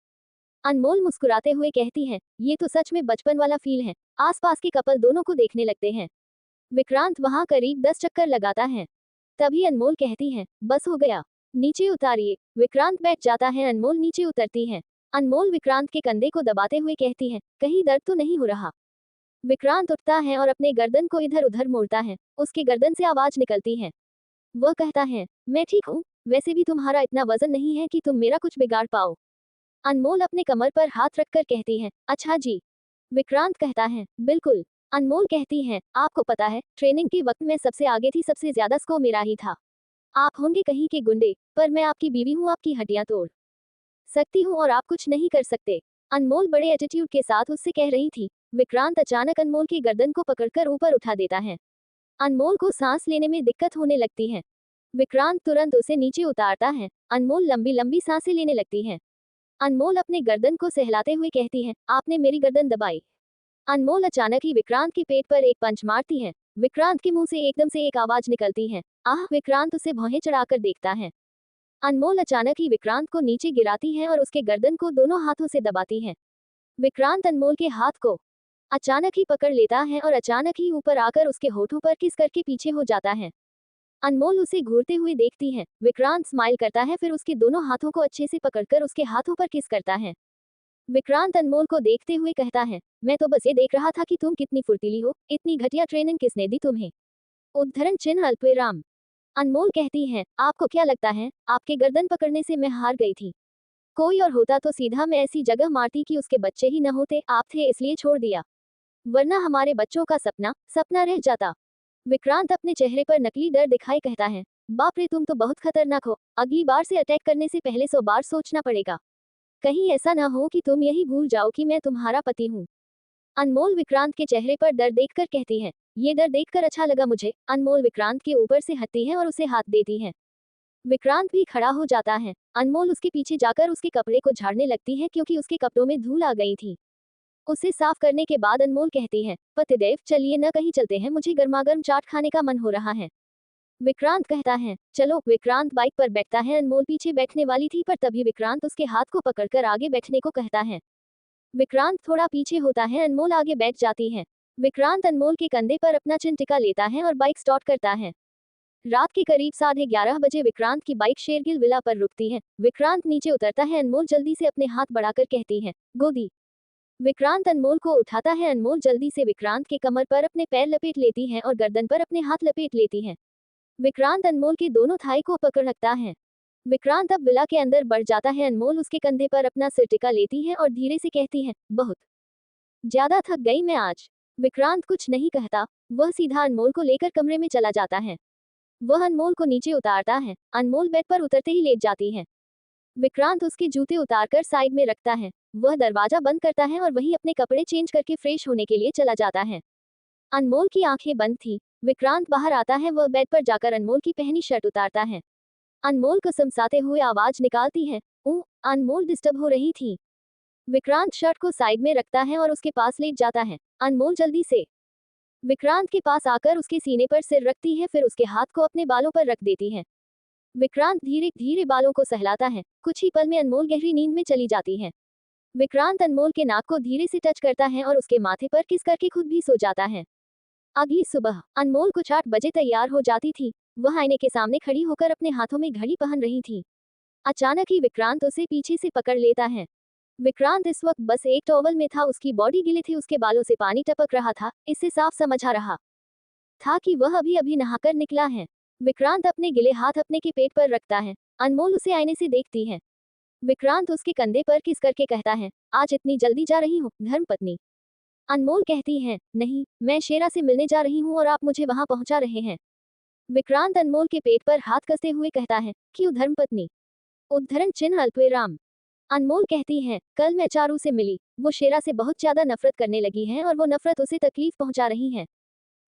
अनमोल मुस्कुराते हुए कहती है, ये तो सच में बचपन वाला फील है। आसपास के कपल दोनों को देखने लगते हैं। विक्रांत वहां करीब 10 चक्कर लगाता है। तभी अनमोल कहती है, बस हो गया, नीचे उतारिए। विक्रांत बैठ जाता है। अनमोल नीचे उतरती है। अनमोल विक्रांत के कंधे को दबाते हुए कहती है, कहीं दर्द तो नहीं हो रहा? विक्रांत उठता है और अपने गर्दन को इधर उधर मोड़ता है। उसके गर्दन से आवाज निकलती है। वह कहता है, मैं ठीक हूँ, वैसे भी तुम्हारा इतना वजन नहीं है कि तुम मेरा कुछ बिगाड़ पाओ। अनमोल अपने कमर पर हाथ रखकर कहती है, अच्छा जी। विक्रांत कहता है, बिल्कुल। अनमोल कहती है, आपको पता है, ट्रेनिंग के वक्त मैं सबसे आगे थी, सबसे ज्यादा स्कोर मेरा ही था। आप होंगे कहीं के गुंडे, पर मैं आपकी बीवी हूँ, आपकी हड्डियां तोड़ सकती हूँ और आप कुछ नहीं कर सकते। अनमोल बड़े एटीट्यूड के साथ उससे कह रही थी। विक्रांत अचानक अनमोल की गर्दन को पकड़कर ऊपर उठा देता है। अनमोल को सांस लेने में दिक्कत होने लगती है। विक्रांत तुरंत उसे नीचे उतारता है। अनमोल लंबी लंबी सांसें लेने लगती है। अनमोल अपने गर्दन को सहलाते हुए कहती है, आपने मेरी गर्दन दबाई। अनमोल अचानक ही विक्रांत के पेट पर एक पंच मारती है। विक्रांत के मुंह से एकदम से एक आवाज निकलती है, आह। विक्रांत उसे भौहें चढ़ाकर देखता है। अनमोल अचानक ही विक्रांत को नीचे गिराती है और उसके गर्दन को दोनों हाथों से दबाती है। विक्रांत अनमोल के हाथ को अचानक ही पकड़ लेता है और अचानक ही ऊपर आकर उसके होठों पर किस करके पीछे हो जाता है। अनमोल उसे घूरते हुए देखती है। विक्रांत स्माइल करता है, फिर उसके दोनों हाथों को अच्छे से पकड़कर उसके हाथों पर किस करता है। विक्रांत अनमोल को देखते हुए कहता है, मैं तो बस ये देख रहा था कि तुम कितनी फुर्तीली हो। इतनी घटिया ट्रेनिंग किसने दी तुम्हें? उद्धरण चिन्ह अल्पविराम। अनमोल कहती है, आपको क्या लगता है, आपके गर्दन पकड़ने से मैं हार गई थी? कोई और होता तो सीधा मैं ऐसी जगह मारती कि उसके बच्चे ही न होते, आप थे इसलिए छोड़ दिया। वरना हमारे बच्चों का सपना सपना रह जाता। विक्रांत अपने चेहरे पर नकली डर दिखाई कहता है, बाप रे तुम तो बहुत खतरनाक हो। अगली बार से अटैक करने से पहले 100 बार सोचना पड़ेगा। कहीं ऐसा ना हो कि तुम यही भूल जाओ कि मैं तुम्हारा पति हूँ। अनमोल विक्रांत के चेहरे पर डर देखकर कहती है, ये डर देखकर अच्छा लगा मुझे। अनमोल विक्रांत के ऊपर से हटती है और उसे हाथ देती है। विक्रांत भी खड़ा हो जाता है। अनमोल उसके पीछे जाकर उसके कपड़े को झाड़ने लगती है क्योंकि उसके कपड़ों में धूल आ गई थी। उसे साफ करने के बाद अनमोल कहती है, पतिदेव चलिए न कहीं चलते हैं, मुझे गर्मागर्म चाट खाने का मन हो रहा है। विक्रांत कहता है, चलो। विक्रांत बाइक पर बैठता है। अनमोल पीछे बैठने वाली थी, पर तभी विक्रांत उसके हाथ को पकड़कर आगे बैठने को कहता है। विक्रांत थोड़ा पीछे होता है, अनमोल आगे बैठ जाती है। विक्रांत अनमोल के कंधे पर अपना चिन टिका लेता है और बाइक स्टार्ट करता है। रात के करीब 11:30 बजे विक्रांत की बाइक शेरगिल विला पर रुकती है। विक्रांत नीचे उतरता है। अनमोल जल्दी से अपने हाथ बढ़ाकर कहती है, गोदी। विक्रांत अनमोल को उठाता है। अनमोल जल्दी से विक्रांत के कमर पर अपने पैर लपेट लेती है और गर्दन पर अपने हाथ लपेट लेती है। विक्रांत अनमोल के दोनों थाई को पकड़ रखता है। विक्रांत अब विला के अंदर बढ़ जाता है। अनमोल उसके कंधे पर अपना सिर टिका लेती है और धीरे से कहती है, बहुत ज्यादा थक गई मैं आज। विक्रांत कुछ नहीं कहता। वह सीधा अनमोल को लेकर कमरे में चला जाता है। वह अनमोल को नीचे उतारता है। अनमोल बेड पर उतरते ही लेट जाती है। विक्रांत उसके जूते उतारकर साइड में रखता है। वह दरवाजा बंद करता है और वहीं अपने कपड़े चेंज करके फ्रेश होने के लिए चला जाता है। अनमोल की आंखें बंद थी। विक्रांत बाहर आता है। वह बेड पर जाकर अनमोल की पहनी शर्ट उतारता है। अनमोल कसमसाते हुए आवाज निकालती है, अनमोल डिस्टर्ब हो रही थी। विक्रांत शर्ट को साइड में रखता है और उसके पास लेट जाता है। अनमोल जल्दी से विक्रांत के पास आकर उसके सीने पर सिर रखती है, फिर उसके हाथ को अपने बालों पर रख देती है। विक्रांत धीरे धीरे बालों को सहलाता है। कुछ ही पल में अनमोल गहरी नींद में चली जाती है। विक्रांत अनमोल के नाक को धीरे से टच करता है और उसके माथे पर किस करके खुद भी सो जाता है। अगली सुबह अनमोल कुछ 8 बजे तैयार हो जाती थी। वह आईने के सामने खड़ी होकर अपने हाथों में घड़ी पहन रही थी। अचानक ही विक्रांत उसे पीछे से पकड़ लेता है। विक्रांत इस वक्त बस एक टॉवल में था। उसकी बॉडी गीली थी, उसके बालों से पानी टपक रहा था। इससे साफ समझ आ रहा था कि वह अभी अभी नहाकर निकला है। विक्रांत अपने गिले हाथ अपने के पेट पर रखता है। अनमोल उसे आईने से देखती है। विक्रांत उसके कंधे पर किस करके कहता है, आज इतनी जल्दी जा रही हो धर्मपत्नी? अनमोल कहती है, नहीं, मैं शेरा से मिलने जा रही हूँ और आप मुझे वहां पहुंचा रहे हैं। विक्रांत अनमोल के पेट पर हाथ कसते हुए कहता है, क्यों धर्मपत्नी? उद्धरण चिन्ह अल्पविराम। अनमोल कहती है, कल मैं चारू से मिली। वो शेरा से बहुत ज्यादा नफरत करने लगी है और वो नफरत उसे तकलीफ पहुंचा रही है,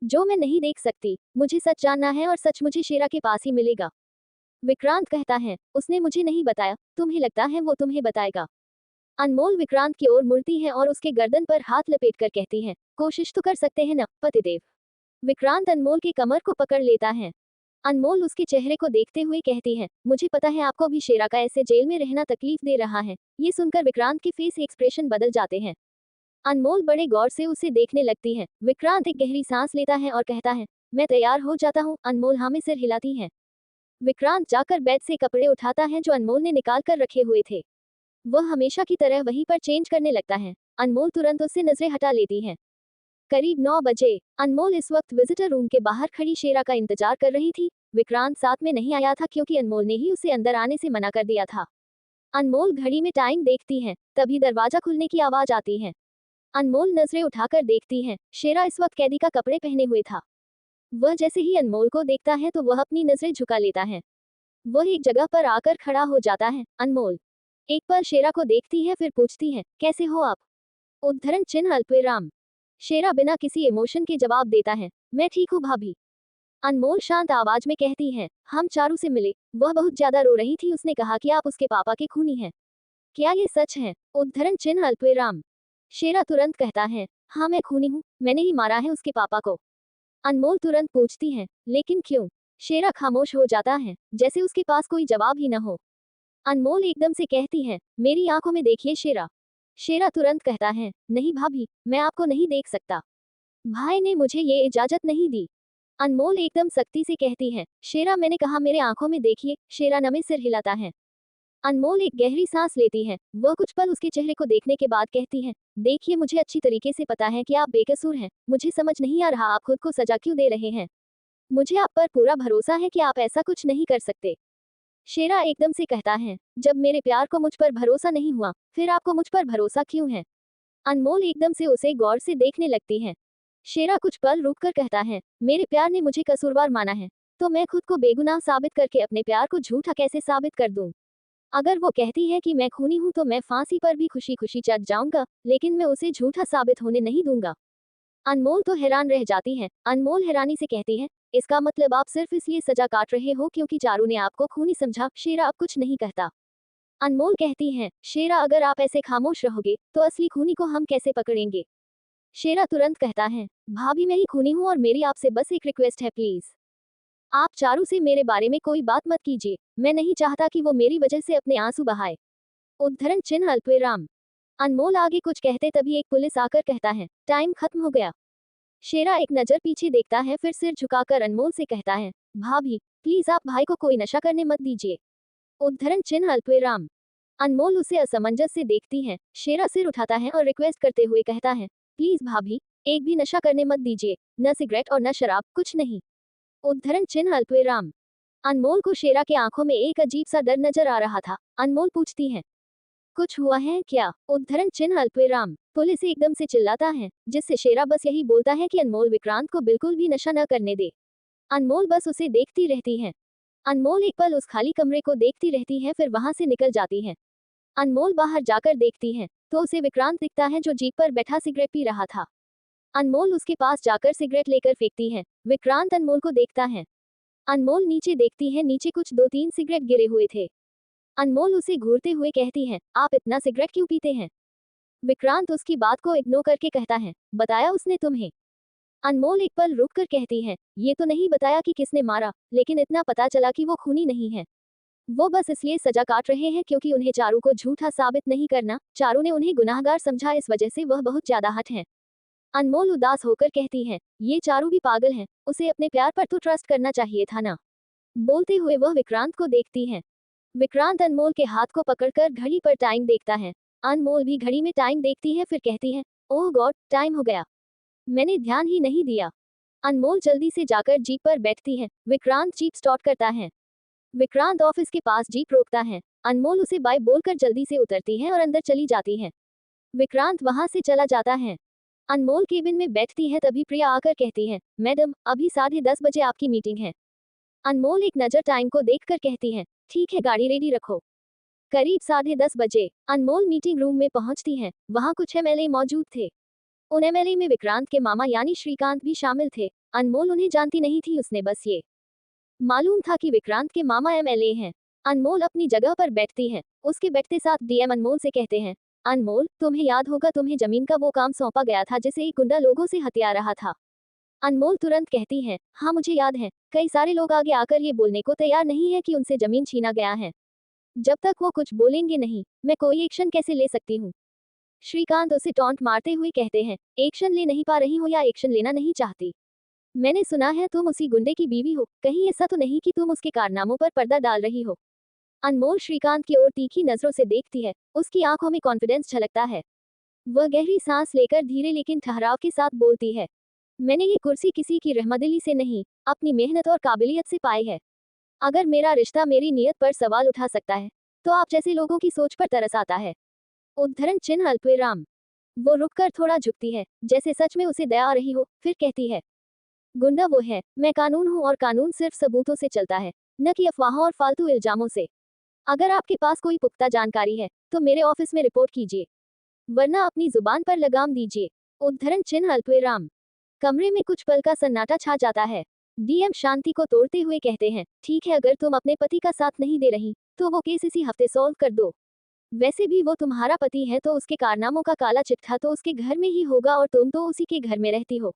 जो मैं नहीं देख सकती। मुझे सच जानना है और सच मुझे शेरा के पास ही मिलेगा। विक्रांत कहता है, उसने मुझे नहीं बताया। तुम्हें लगता है वो तुम्हें बताएगा? अनमोल विक्रांत की ओर मुड़ती है और उसके गर्दन पर हाथ लपेटकर कहती है, कोशिश तो कर सकते हैं न पतिदेव। विक्रांत अनमोल की कमर को पकड़ लेता है। अनमोल उसके चेहरे को देखते हुए कहती है, मुझे पता है आपको भी शेरा का ऐसे जेल में रहना तकलीफ दे रहा है। ये सुनकर विक्रांत के फेस एक्सप्रेशन बदल जाते हैं। अनमोल बड़े गौर से उसे देखने लगती है। विक्रांत एक गहरी सांस लेता है और कहता है, मैं तैयार हो जाता हूँ। अनमोल हाँ में सिर हिलाती है। विक्रांत जाकर बेड से कपड़े उठाता है जो अनमोल ने निकाल कर रखे हुए थे। वह हमेशा की तरह वहीं पर चेंज करने लगता है। अनमोल तुरंत उससे नजरें हटा लेती है। करीब 9 बजे अनमोल इस वक्त विजिटर रूम के बाहर खड़ी शेरा का इंतजार कर रही थी। विक्रांत साथ में नहीं आया था क्योंकि अनमोल ने ही उसे अंदर आने से मना कर दिया था। अनमोल घड़ी में टाइम देखती है, तभी दरवाजा खुलने की आवाज आती है। अनमोल नजरें उठाकर देखती है। शेरा इस वक्त कैदी का कपड़े पहने हुए था। वह जैसे ही अनमोल को देखता है तो वह अपनी नजरें झुका लेता है। वह एक जगह पर आकर खड़ा हो जाता है। अनमोल एक पल शेरा को देखती है, फिर पूछती है, कैसे हो आप? उद्धरण चिन्ह अल्पविराम। शेरा बिना किसी इमोशन के जवाब देता है, मैं ठीक हूँ भाभी। अनमोल शांत आवाज में कहती है, हम चारू से मिले। वह बहुत ज्यादा रो रही थी। उसने कहा कि आप उसके पापा के खूनी हैं। क्या ये सच है? उद्धरण चिन्ह अल्पविराम। शेरा तुरंत कहता है, हाँ मैं खूनी हूँ, मैंने ही मारा है उसके पापा को। अनमोल तुरंत पूछती है, लेकिन क्यों? शेरा खामोश हो जाता है, जैसे उसके पास कोई जवाब ही न हो। अनमोल एकदम से कहती है, मेरी आंखों में देखिए शेरा। शेरा तुरंत कहता है, नहीं भाभी, मैं आपको नहीं देख सकता। भाई ने मुझे ये इजाजत नहीं दी। अनमोल एकदम सख्ती से कहती है, शेरा मैंने कहा मेरे आंखों में देखिए। शेरा नमे सिर हिलाता है। अनमोल एक गहरी सांस लेती है। वह कुछ पल उसके चेहरे को देखने के बाद कहती है, देखिए मुझे अच्छी तरीके से पता है कि आप बेकसूर हैं। मुझे समझ नहीं आ रहा आप खुद को सजा क्यों दे रहे हैं। मुझे आप पर पूरा भरोसा है कि आप ऐसा कुछ नहीं कर सकते। शेरा एकदम से कहता है, जब मेरे प्यार को मुझ पर भरोसा नहीं हुआ, फिर आपको मुझ पर भरोसा क्यों है। अनमोल एकदम से उसे गौर से देखने लगती है। शेरा कुछ पल रुककर कहता है, मेरे प्यार ने मुझे कसूरवार माना है, तो मैं खुद को बेगुनाह साबित करके अपने प्यार को झूठा कैसे साबित कर दूं। अगर वो कहती है कि मैं खूनी हूं तो मैं फांसी पर भी खुशी खुशी चढ़ जाऊंगा, लेकिन मैं उसे झूठा साबित होने नहीं दूंगा। अनमोल तो हैरान रह जाती है। अनमोल हैरानी से कहती है, इसका मतलब आप सिर्फ इसलिए सजा काट रहे हो क्योंकि चारू ने आपको खूनी समझा। शेरा अब कुछ नहीं कहता। अनमोल कहती है, शेरा अगर आप ऐसे खामोश रहोगे तो असली खूनी को हम कैसे पकड़ेंगे। शेरा तुरंत कहता है, भाभी मैं ही खूनी हूँ और मेरी आपसे बस एक रिक्वेस्ट है प्लीज। आप चारू से मेरे बारे में कोई बात मत कीजिए। मैं नहीं चाहता कि वो मेरी वजह से अपने आंसू बहाए। उद्धरण चिन्ह अल्पविराम। अनमोल आगे कुछ कहते तभी एक पुलिस आकर कहता है, टाइम खत्म हो गया। शेरा एक नजर पीछे देखता है फिर सिर झुकाकर अनमोल से कहता है, भाभी प्लीज आप भाई को कोई नशा करने मत दीजिए। उद्धरण चिन्ह अल्पविराम। अनमोल उसे असमंजस से देखती है। शेरा सिर उठाता है और रिक्वेस्ट करते हुए कहता है, प्लीज भाभी एक भी नशा करने मत दीजिए। न सिगरेट और न शराब, कुछ नहीं। उद्धरण चिन्ह अल्पविराम। अनमोल को शेरा के आंखों में एक अजीब सा डर नजर आ रहा था। अनमोल पूछती है, कुछ हुआ है क्या। उद्धरण चिन्ह अल्पविराम। पुलिस एकदम से चिल्लाता है, जिससे शेरा बस यही बोलता है कि अनमोल विक्रांत को बिल्कुल भी नशा न करने दे। अनमोल बस उसे देखती रहती है। अनमोल एक पल उस खाली कमरे को देखती रहती है फिर वहां से निकल जाती है। अनमोल बाहर जाकर देखती है तो उसे विक्रांत दिखता है जो जीप पर बैठा सिगरेट पी रहा था। अनमोल उसके पास जाकर सिगरेट लेकर फेंकती है। विक्रांत अनमोल को देखता है। अनमोल नीचे देखती है, नीचे कुछ 2-3 सिगरेट गिरे हुए थे। अनमोल उसे घूरते हुए कहती है, आप इतना सिगरेट क्यों पीते हैं। विक्रांत उसकी बात को इग्नोर करके कहता है, बताया उसने तुम्हें। अनमोल एक पल रुक कर कहती है, ये तो नहीं बताया कि किसने मारा, लेकिन इतना पता चला कि वो खूनी नहीं है। वो बस इसलिए सजा काट रहे हैं क्योंकि उन्हें चारू को झूठा साबित नहीं करना। चारू ने उन्हें गुनाहगार समझा, इस वजह से वह बहुत ज्यादा हट है। अनमोल उदास होकर कहती है, ये चारू भी पागल है, उसे अपने प्यार पर तो ट्रस्ट करना चाहिए था ना। बोलते हुए वह विक्रांत को देखती है। विक्रांत अनमोल के हाथ को पकड़कर घड़ी पर टाइम देखता है। अनमोल भी घड़ी में टाइम देखती है फिर कहती है, ओह गॉड टाइम हो गया, मैंने ध्यान ही नहीं दिया। अनमोल जल्दी से जाकर जीप पर बैठती है। विक्रांत जीप स्टार्ट करता है। विक्रांत ऑफिस के पास जीप रोकता है। अनमोल उसे बाय बोलकर जल्दी से उतरती है और अंदर चली जाती है। विक्रांत वहां से चला जाता है। अनमोल केबिन में बैठती है तभी प्रिया आकर कहती है, मैडम अभी 10:30 बजे आपकी मीटिंग है। अनमोल एक नजर टाइम को देखकर कहती है, ठीक है गाड़ी रेडी रखो। करीब 10:30 बजे अनमोल मीटिंग रूम में पहुंचती है। वहां कुछ एमएलए मौजूद थे। उन एमएलए में विक्रांत के मामा यानी श्रीकांत भी शामिल थे। अनमोल उन्हें जानती नहीं थी, उसने बस ये मालूम था कि विक्रांत के मामा एमएलए हैं। अनमोल अपनी जगह पर बैठती है। उसके बैठते साथ डीएम अनमोल से कहते हैं, अनमोल तुम्हें याद होगा तुम्हें जमीन का वो काम सौंपा गया था जिसे एक गुंडा लोगों से हथिया रहा था। अनमोल तुरंत कहती है, हाँ मुझे याद है। कई सारे लोग आगे आकर ये बोलने को तैयार नहीं है कि उनसे जमीन छीना गया है। जब तक वो कुछ बोलेंगे नहीं, मैं कोई एक्शन कैसे ले सकती हूँ। श्रीकांत उसे टॉन्ट मारते हुए कहते हैं, एक्शन ले नहीं पा रही हो या एक्शन लेना नहीं चाहती। मैंने सुना है तुम उसी गुंडे की बीवी हो, कहीं ऐसा तो नहीं कि तुम उसके कारनामों पर पर्दा डाल रही हो। अनमोल श्रीकांत की ओर तीखी नजरों से देखती है। उसकी आंखों में कॉन्फिडेंस झलकता है। वह गहरी सांस लेकर धीरे लेकिन ठहराव के साथ बोलती है, मैंने ये कुर्सी किसी की रहमदिली से नहीं, अपनी मेहनत और काबिलियत से पाई है। अगर मेरा रिश्ता मेरी नीयत पर सवाल उठा सकता है, तो आप जैसे लोगों की सोच पर तरस आता है। उद्धरण चिन्ह अल्पविराम। वो रुककर थोड़ा झुकती है, जैसे सच में उसे दया आ रही हो, फिर कहती है, गुंडा वो है, मैं कानून हूँ और कानून सिर्फ सबूतों से चलता है, न कि अफवाहों और फालतू इल्जामों से। अगर आपके पास कोई पुख्ता जानकारी है, तो मेरे ऑफिस में रिपोर्ट कीजिए, वरना अपनी जुबान पर लगाम दीजिए। उद्धरण चिन्ह अल्पविराम। कमरे में कुछ पल का सन्नाटा छा जाता है। डीएम शांति को तोड़ते हुए कहते हैं, ठीक है अगर तुम अपने पति का साथ नहीं दे रही, तो वो केस इसी हफ्ते सॉल्व कर दो। वैसे भी वो तुम्हारा पति है तो उसके कारनामों का काला चिट्ठा तो उसके घर में ही होगा और तुम तो उसी के घर में रहती हो।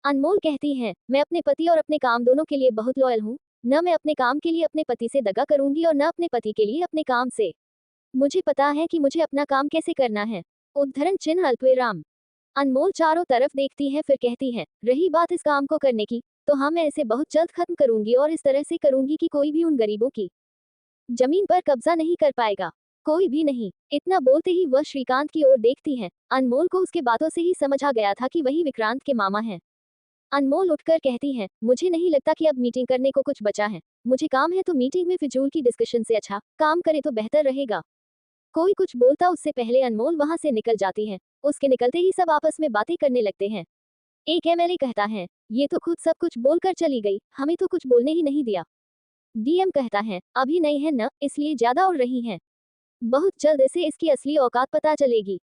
अनमोल कहती है, मैं अपने पति और अपने काम दोनों के लिए बहुत लॉयल हूँ। न मैं अपने काम के लिए अपने पति से दगा करूंगी और न अपने पति के लिए अपने काम से। मुझे पता है कि मुझे अपना काम कैसे करना है। उद्धरण चिन्ह अल्पविराम। अनमोल चारों तरफ देखती है फिर कहती है, रही बात इस काम को करने की, तो हाँ, मैं इसे बहुत जल्द खत्म करूंगी और इस तरह से करूंगी कि कोई भी उन गरीबों की जमीन पर कब्जा नहीं कर पाएगा, कोई भी नहीं। इतना बोलते ही वह श्रीकांत की ओर देखती है। अनमोल को उसके बातों से ही समझ आ गया था कि वही विक्रांत के मामा हैं। अनमोल उठकर कहती है, मुझे नहीं लगता कि अब मीटिंग करने को कुछ बचा है। मुझे काम है, तो मीटिंग में फिजूल की डिस्कशन से अच्छा काम करे तो बेहतर रहेगा। कोई कुछ बोलता उससे पहले अनमोल वहां से निकल जाती है। उसके निकलते ही सब आपस में बातें करने लगते हैं। एक एमएलए कहता है, ये तो खुद सब कुछ बोलकर चली गई, हमें तो कुछ बोलने ही नहीं दिया। डीएम कहता है, अभी नहीं है न, इसलिए ज्यादा उड़ रही हैं। बहुत जल्द इसे इसकी असली औकात पता चलेगी।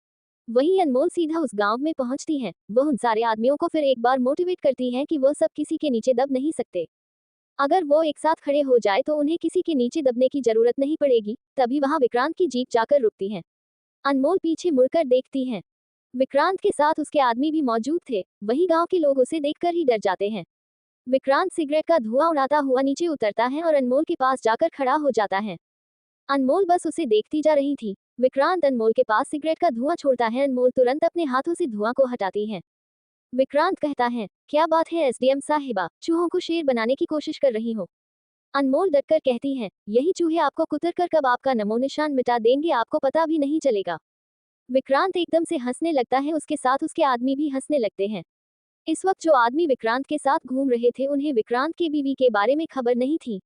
वहीं अनमोल सीधा उस गांव में पहुंचती है। वह उन सारे आदमियों को फिर एक बार मोटिवेट करती है कि वह सब किसी के नीचे दब नहीं सकते। अगर वो एक साथ खड़े हो जाए तो उन्हें किसी के नीचे दबने की जरूरत नहीं पड़ेगी। तभी वहां विक्रांत की जीप जाकर रुकती है। अनमोल पीछे मुड़कर देखती है। विक्रांत के साथ उसके आदमी भी मौजूद थे। वहीं गांव के लोग उसे देखकर ही डर जाते हैं। विक्रांत सिगरेट का धुआं उड़ाता हुआ नीचे उतरता है और अनमोल के पास जाकर खड़ा हो जाता है। अनमोल बस उसे देखती जा रही थी। विक्रांत अनमोल के पास सिगरेट का धुआं छोड़ता है। अनमोल तुरंत अपने हाथों से धुआं को हटाती है। विक्रांत कहता है, क्या बात है एसडीएम साहिबा, चूहों को शेर बनाने की कोशिश कर रही हो? अनमोल डटकर कहती है, यही चूहे आपको कुतर कर कब आपका नमो निशान मिटा देंगे आपको पता भी नहीं चलेगा। विक्रांत एकदम से हंसने लगता है। उसके साथ उसके आदमी भी हंसने लगते हैं। इस वक्त जो आदमी विक्रांत के साथ घूम रहे थे उन्हें विक्रांत की बीवी के बारे में खबर नहीं थी।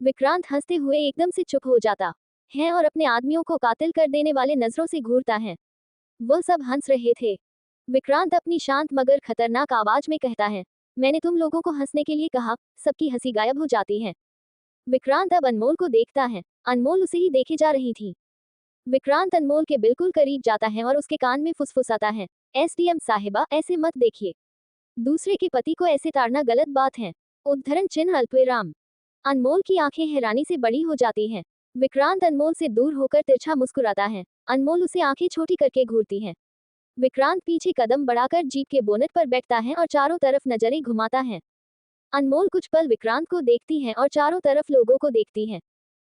विक्रांत हंसते हुए एकदम से चुप हो जाता है और अपने आदमियों को कातिल कर देने वाले नजरों से घूरता है। वह सब हंस रहे थे। विक्रांत अपनी शांत मगर खतरनाक आवाज में कहता है, मैंने तुम लोगों को हंसने के लिए कहा, सबकी हंसी गायब हो जाती है। विक्रांत अब अनमोल को देखता है। अनमोल उसे ही देखे जा रही थी। विक्रांत अनमोल के बिल्कुल करीब जाता है और उसके कान में फुसफुसाता है, एसडीएम साहिबा ऐसे मत देखिए। दूसरे के पति को ऐसे ताड़ना गलत बात है। उद्धरण चिन्ह अल्पविराम। अनमोल की आंखें हैरानी से बड़ी हो जाती हैं। विक्रांत अनमोल से दूर होकर तिरछा मुस्कुराता है। अनमोल उसे आंखें छोटी करके घूरती है। विक्रांत पीछे कदम बढ़ाकर जीप के बोनट पर बैठता है और चारों तरफ नजरें घुमाता है। अनमोल कुछ पल विक्रांत को देखती है और चारों तरफ लोगों को देखती है।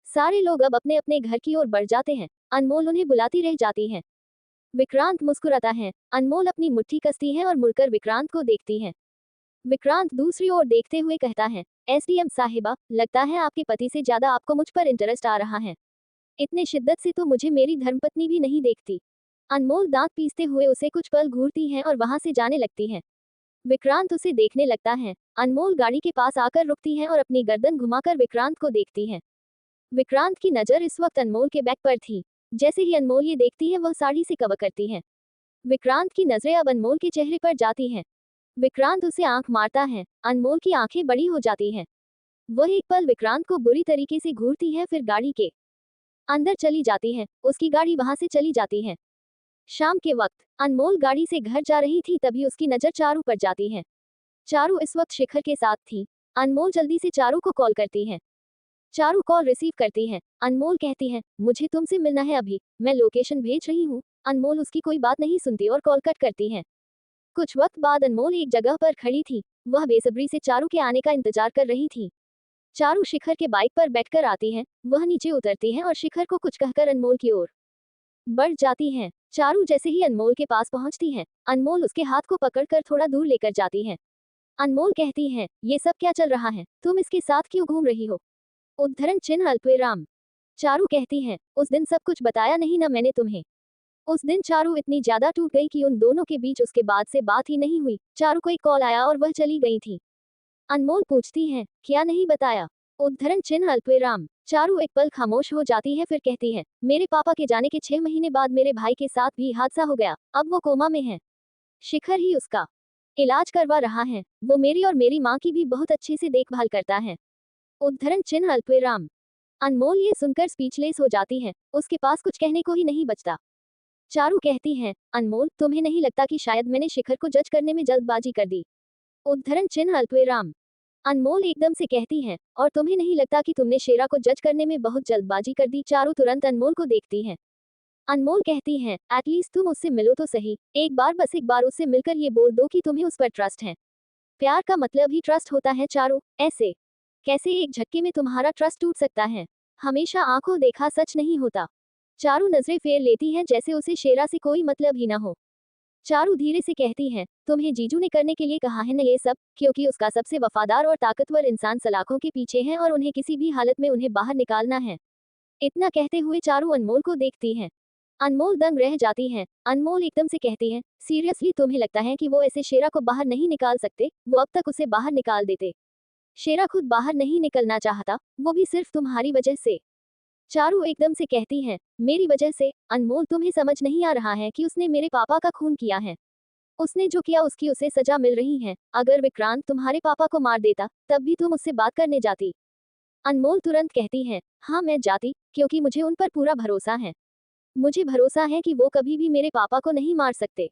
सारे लोग अब अपने अपने घर की ओर बढ़ जाते हैं। अनमोल उन्हें बुलाती रह जाती है। विक्रांत मुस्कुराता है। अनमोल अपनी मुट्ठी कसती है और मुड़कर विक्रांत को देखती है। विक्रांत दूसरी ओर देखते हुए कहता है, एसडीएम साहिबा, लगता है आपके पति से ज्यादा आपको मुझ पर इंटरेस्ट आ रहा है। इतने शिद्दत से तो मुझे मेरी धर्मपत्नी भी नहीं देखती। अनमोल दांत पीसते हुए उसे कुछ पल घूरती है और वहां से जाने लगती है। विक्रांत उसे देखने लगता है। अनमोल गाड़ी के पास आकर रुकती है और अपनी गर्दन घुमाकर विक्रांत को देखती है। विक्रांत की नजर इस वक्त अनमोल के बैग पर थी। जैसे ही अनमोल ये देखती है वह साड़ी से कवर करती है। विक्रांत की नजरें अब अनमोल के चेहरे पर जाती हैं। विक्रांत उसे आंख मारता है। अनमोल की आंखें बड़ी हो जाती हैं। वह एक पल विक्रांत को बुरी तरीके से घूरती है, फिर गाड़ी के अंदर चली जाती है। उसकी गाड़ी वहां से चली जाती है। शाम के वक्त अनमोल गाड़ी से घर जा रही थी, तभी उसकी नजर चारू पर जाती है। चारू इस वक्त शिखर के साथ थी। अनमोल जल्दी से चारू को कॉल करती है। चारू कॉल रिसीव करती है। अनमोल कहती है, मुझे तुमसे मिलना है अभी, मैं लोकेशन भेज रही हूँ। अनमोल उसकी कोई बात नहीं सुनती और कॉल कट करती है। कुछ वक्त बाद अनमोल एक जगह पर खड़ी थी। वह बेसब्री से चारू के आने का इंतजार कर रही थी। चारू शिखर के बाइक पर बैठकर आती है। वह नीचे उतरती है और शिखर को कुछ कहकर अनमोल की ओर बढ़ जाती है। चारू जैसे ही अनमोल के पास पहुंचती है, अनमोल उसके हाथ को पकड़कर थोड़ा दूर लेकर जाती है। अनमोल कहती है, ये सब क्या चल रहा है, तुम इसके साथ क्यों घूम रही हो? उद्धरण चिन्ह अल्पविराम। चारू कहती है, उस दिन सब कुछ बताया नहीं ना मैंने तुम्हें। उस दिन चारू इतनी ज्यादा टूट गई कि उन दोनों के बीच उसके बाद से बात ही नहीं हुई। चारू को एक कॉल आया और वह चली गई थी। अनमोल पूछती है, क्या नहीं बताया? उद्धरण चिन्ह अल्पविराम। चारू एक पल खामोश हो जाती है, फिर कहती है, मेरे पापा के जाने के 6 महीने बाद मेरे भाई के साथ भी हादसा हो गया। अब वो कोमा में है। शिखर ही उसका इलाज करवा रहा है। वो मेरी और मेरी माँ की भी बहुत अच्छे से देखभाल करता है। उद्धरण चिन्ह अल्पविराम। अनमोल ये सुनकर स्पीचलेस हो जाती है। उसके पास कुछ कहने को ही नहीं बचता। चारू कहती है, अनमोल, तुम्हें नहीं लगता कि शायद मैंने शिखर को जज करने में जल्दबाजी कर दी? उद्धरण चिन्ह अल्पविराम। अनमोल एकदम से कहती है, और तुम्हें नहीं लगता कि तुमने शेरा को जज करने में बहुत जल्दबाजी कर दी? चारू तुरंत अनमोल को देखती है। अनमोल कहती है, एटलीस्ट तुम उससे मिलो तो सही। एक बार, बस एक बार उससे मिलकर ये बोल दो कि तुम्हें उस पर ट्रस्ट है। प्यार का मतलब ही ट्रस्ट होता है चारू। ऐसे कैसे एक झटके में तुम्हारा ट्रस्ट टूट सकता है? हमेशा आंखों देखा सच नहीं होता। चारू नजरें फेर लेती है, जैसे उसे शेरा से कोई मतलब ही ना हो। चारू धीरे से कहती है, तुम्हें जीजू ने करने के लिए कहा है न ये सब, क्योंकि उसका सबसे वफादार और ताकतवर इंसान सलाखों के पीछे है और उन्हें किसी भी हालत में उन्हें बाहर निकालना है। इतना कहते हुए चारू अनमोल को देखती है। अनमोल दंग रह जाती है। अनमोल एकदम से कहती है, सीरियसली तुम्हें लगता है कि वो ऐसे शेरा को बाहर नहीं निकाल सकते? वो अब तक उसे बाहर निकाल देते। शेरा खुद बाहर नहीं निकलना चाहता, वो भी सिर्फ तुम्हारी वजह से। चारू एकदम से कहती है, मेरी वजह से? अनमोल तुम्हें समझ नहीं आ रहा है कि उसने मेरे पापा का खून किया है। उसने जो किया उसकी उसे सजा मिल रही है। अगर विक्रांत तुम्हारे पापा को मार देता तब भी तुम उससे बात करने जाती? अनमोल तुरंत कहती है, हाँ मैं जाती, क्योंकि मुझे उन पर पूरा भरोसा है। मुझे भरोसा है कि वो कभी भी मेरे पापा को नहीं मार सकते।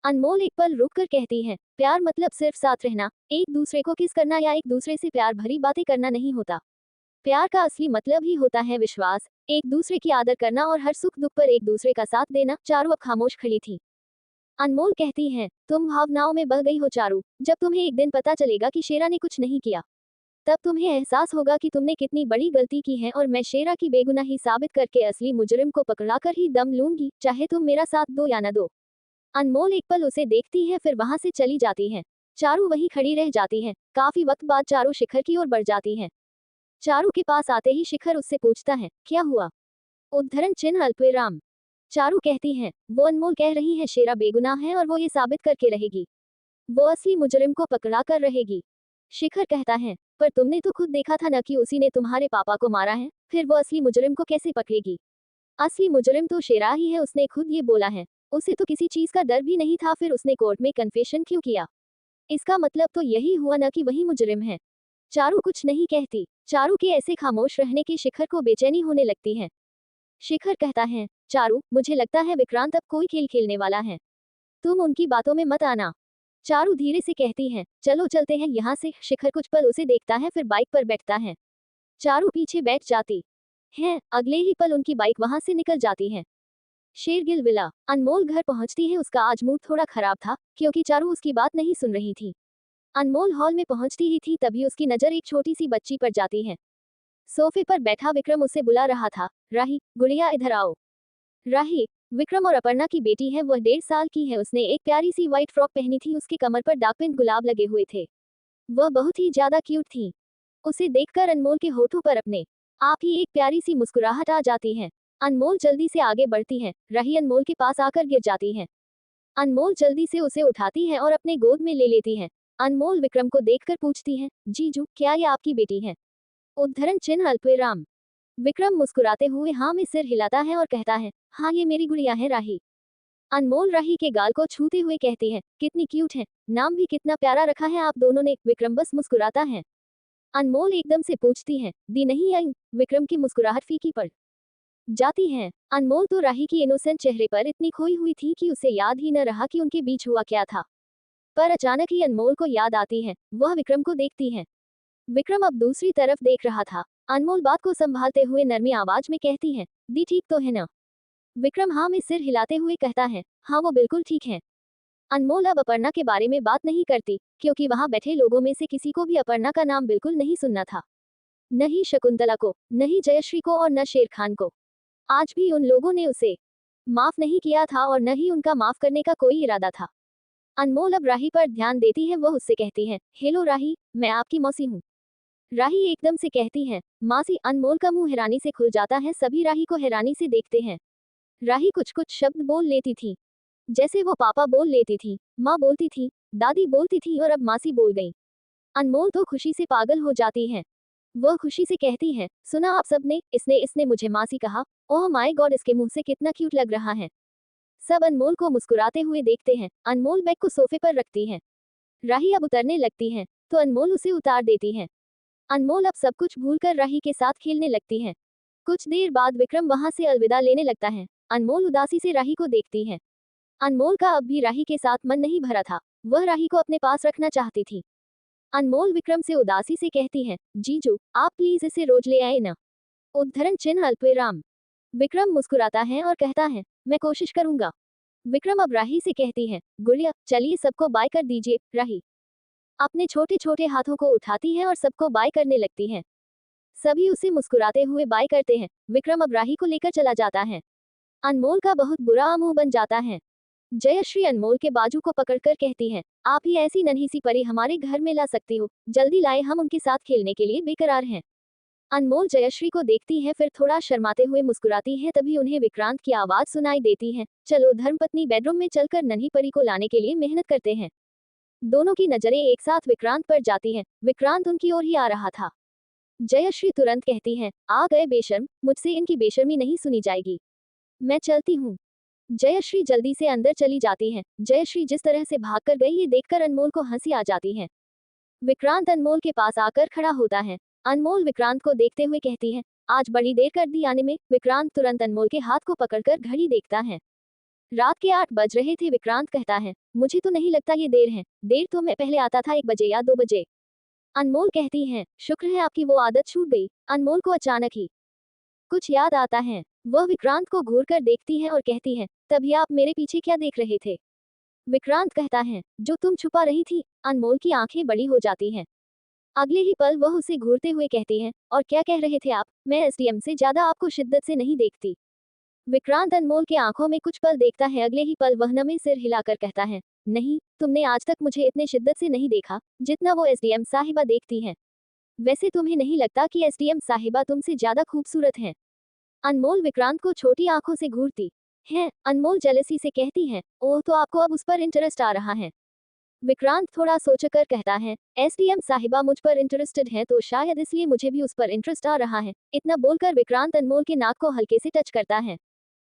अनमोल एक पल रुक कर कहती है, प्यार मतलब सिर्फ साथ रहना, एक दूसरे को किस करना या एक दूसरे से प्यार भरी बातें करना नहीं होता। प्यार का असली मतलब ही होता है विश्वास, एक दूसरे की आदर करना और हर सुख दुख पर एक दूसरे का साथ देना। चारू अब खामोश खड़ी थी। अनमोल कहती है, तुम भावनाओं में बह गई हो चारू। जब तुम्हें एक दिन पता चलेगा कि शेरा ने कुछ नहीं किया, तब तुम्हें एहसास होगा कि तुमने कितनी बड़ी गलती की है और मैं शेरा की बेगुनाही साबित करके असली मुजरिम को पकड़ाकर ही दम लूंगी, चाहे तुम मेरा साथ दो या न दो। अनमोल एक पल उसे देखती है, फिर वहां से चली जाती है। चारू वहीं खड़ी रह जाती है। काफी वक्त बाद चारू शिखर की ओर बढ़ जाती है। चारू के पास आते ही शिखर उससे पूछता है, क्या हुआ? उद्धरण चिन्ह अल्पविराम। चारू कहती है, वो अनमोल कह रही है शेरा बेगुनाह है और वो ये साबित करके रहेगी। वो असली मुजरिम को पकड़ा कर रहेगी। शिखर कहता है, पर तुमने तो खुद देखा था न कि उसी ने तुम्हारे पापा को मारा है, फिर वो असली मुजरिम को कैसे पकड़ेगी? असली मुजरिम तो शेरा ही है, उसने खुद ये बोला है। उसे तो किसी चीज का डर भी नहीं था, फिर उसने कोर्ट में कन्फेशन क्यों किया? इसका मतलब तो यही हुआ न कि वही मुजरिम है। चारू कुछ नहीं कहती। चारू के ऐसे खामोश रहने की शिखर को बेचैनी होने लगती है। शिखर कहता है, चारू मुझे लगता है विक्रांत अब कोई खेल खेलने वाला है, तुम उनकी बातों में मत आना। चारू धीरे से कहती है, चलो चलते हैं यहाँ से। शिखर कुछ पल उसे देखता है, फिर बाइक पर बैठता है। चारू पीछे बैठ जाती है। अगले ही पल उनकी बाइक वहां से निकल जाती है। शेरगिल विला। अनमोल घर पहुंचती है। उसका आज मूड थोड़ा खराब था, क्योंकि चारू उसकी बात नहीं सुन रही थी। अनमोल हॉल में पहुंचती ही थी, तभी उसकी नजर एक छोटी सी बच्ची पर जाती है। सोफे पर बैठा विक्रम उसे बुला रहा था, राही गुड़िया इधर आओ। राही विक्रम और अपर्णा की बेटी है। वह 1.5 साल की है। उसने एक प्यारी सी व्हाइट फ्रॉक पहनी थी, उसके कमर पर डार्क गुलाब लगे हुए थे। वह बहुत ही ज्यादा क्यूट थी। उसे देखकर अनमोल के होठों पर अपने आप ही एक प्यारी सी मुस्कुराहट आ जाती है। अनमोल जल्दी से आगे बढ़ती है। राही अनमोल के पास आकर गिर जाती है। अनमोल जल्दी से उसे उठाती है और अपने गोद में ले लेती है। अनमोल विक्रम को देखकर पूछती है, जीजू क्या ये आपकी बेटी है? उद्धरण चिन्ह अल्पविराम। विक्रम मुस्कुराते हुए हाँ में सिर हिलाता है और कहता है, हाँ ये मेरी गुड़िया है राही। अनमोल राही के गाल को छूते हुए कहती है, कितनी क्यूट है, नाम भी कितना प्यारा रखा है आप दोनों ने। विक्रम बस मुस्कुराता है। अनमोल एकदम से पूछती है, दी नहीं आई? विक्रम की मुस्कुराहट फीकी पड़ जाती है। अनमोल तो राही की इनोसेंट चेहरे पर इतनी खोई हुई थी कि उसे याद ही न रहा कि उनके बीच हुआ क्या था। पर अचानक ही अनमोल को याद आती है। वह विक्रम को देखती है। विक्रम अब दूसरी तरफ देख रहा था। अनमोल बात को संभालते हुए नरमी आवाज में कहती है, दी ठीक तो है ना? विक्रम हाँ में सिर हिलाते हुए कहता है, हाँ वो बिल्कुल ठीक है। अनमोल अब अपर्णा के बारे में बात नहीं करती, क्योंकि वहां बैठे लोगों में से किसी को भी अपर्णा का नाम बिल्कुल नहीं सुनना था। न ही शकुंतला को, न ही जयश्री को और न शेर खान को। आज भी उन लोगों ने उसे माफ नहीं किया था और न ही उनका माफ करने का कोई इरादा था। अनमोल अब राही पर ध्यान देती है। वह उससे कहती है, हेलो राही, मैं आपकी मौसी हूँ। राही एकदम से कहती है, मासी। अनमोल का मुंह हैरानी से खुल जाता है। सभी राही को हैरानी से देखते हैं। राही कुछ कुछ शब्द बोल लेती थी, जैसे वो पापा बोल लेती थी, माँ बोलती थी, दादी बोलती थी और अब मासी बोल गई। अनमोल तो खुशी से पागल हो जाती है। वह खुशी से कहती है, सुना आप सबने, इसने इसने मुझे मासी कहा। ओह माय गॉड, इसके मुंह से कितना क्यूट लग रहा है। सब अनमोल को मुस्कुराते हुए देखते हैं। अनमोल बैग को सोफे पर रखती है। राही अब उतरने लगती है, तो अनमोल उसे उतार देती है। अनमोल अब सब कुछ भूलकर राही के साथ खेलने लगती है। कुछ देर बाद विक्रम वहां से अलविदा लेने लगता है। अनमोल उदासी से राही को देखती है। अनमोल का अब भी राही के साथ मन नहीं भरा था। वह राही को अपने पास रखना चाहती थी। अनमोल विक्रम से उदासी से कहती है, जीजू आप प्लीज इसे रोज ले आए ना। उद्धरण चिन्ह अल्पविराम। विक्रम मुस्कुराता है और कहता है, मैं कोशिश करूंगा। विक्रम अब राही से कहती है, गुड़िया चलिए सबको बाय कर दीजिए। राही अपने छोटे छोटे हाथों को उठाती है और सबको बाय करने लगती है। सभी उसे मुस्कुराते हुए बाय करते हैं। विक्रम अब राही को लेकर चला जाता है। अनमोल का बहुत बुरा मुंह बन जाता है। जयश्री अनमोल के बाजू को पकड़कर कहती है, आप ही ऐसी नन्ही सी परी हमारे घर में ला सकती हो, जल्दी लाए, हम उनके साथ खेलने के लिए बेकरार हैं। अनमोल जयश्री को देखती है, फिर थोड़ा शर्माते हुए मुस्कुराती है। तभी उन्हें विक्रांत की आवाज सुनाई देती है, चलो धर्मपत्नी बेडरूम में चलकर नन्ही परी को लाने के लिए मेहनत करते हैं। दोनों की नजरें एक साथ विक्रांत पर जाती हैं। विक्रांत उनकी ओर ही आ रहा था। जयश्री तुरंत कहती है, आ गए बेशर्म, मुझसे इनकी बेशर्मी नहीं सुनी जाएगी, मैं चलती हूँ। जयश्री जल्दी से अंदर चली जाती है। जयश्री जिस तरह से भागकर गई ये देखकर अनमोल को हंसी आ जाती है। विक्रांत अनमोल के पास आकर खड़ा होता है। अनमोल विक्रांत को देखते हुए कहती है, आज बड़ी देर कर दी आने में। विक्रांत तुरंत अनमोल के हाथ को पकड़कर घड़ी देखता है। रात के 8 बज रहे थे। विक्रांत कहता है, मुझे तो नहीं लगता ये देर है, देर तो मैं पहले आता था 1 बजे या 2 बजे। अनमोल कहती है, शुक्र है आपकी वो आदत छूट गई। अनमोल को अचानक ही कुछ याद आता है। वह विक्रांत को घूर कर देखती है और कहती है, तभी आप मेरे पीछे क्या देख रहे थे? विक्रांत कहता है, जो तुम छुपा रही थी। अनमोल की आंखें बड़ी हो जाती हैं। अगले ही पल वह उसे घूरते हुए कहती है, और क्या कह रहे थे आप? मैं एसडीएम से ज्यादा आपको शिद्दत से नहीं देखती। विक्रांत अनमोल के आंखों में कुछ पल देखता है। अगले ही पल वह नमे सिर हिलाकर कहता है, नहीं, तुमने आज तक मुझे इतने शिद्दत से नहीं देखा जितना वो एसडीएम साहिबा देखती हैं। वैसे तुम्हें नहीं लगता कि एसडीएम साहिबा तुमसे ज्यादा खूबसूरत हैं? अनमोल विक्रांत को छोटी आंखों से घूरती है। अनमोल जेलसी से कहती है, ओह, तो आपको अब उस पर इंटरेस्ट आ रहा है? विक्रांत थोड़ा सोचकर कहता है, एसडीएम साहिबा मुझ पर इंटरेस्टेड है तो शायद इसलिए मुझे भी उस पर इंटरेस्ट आ रहा है। इतना बोलकर विक्रांत अनमोल के नाक को हल्के से टच करता है।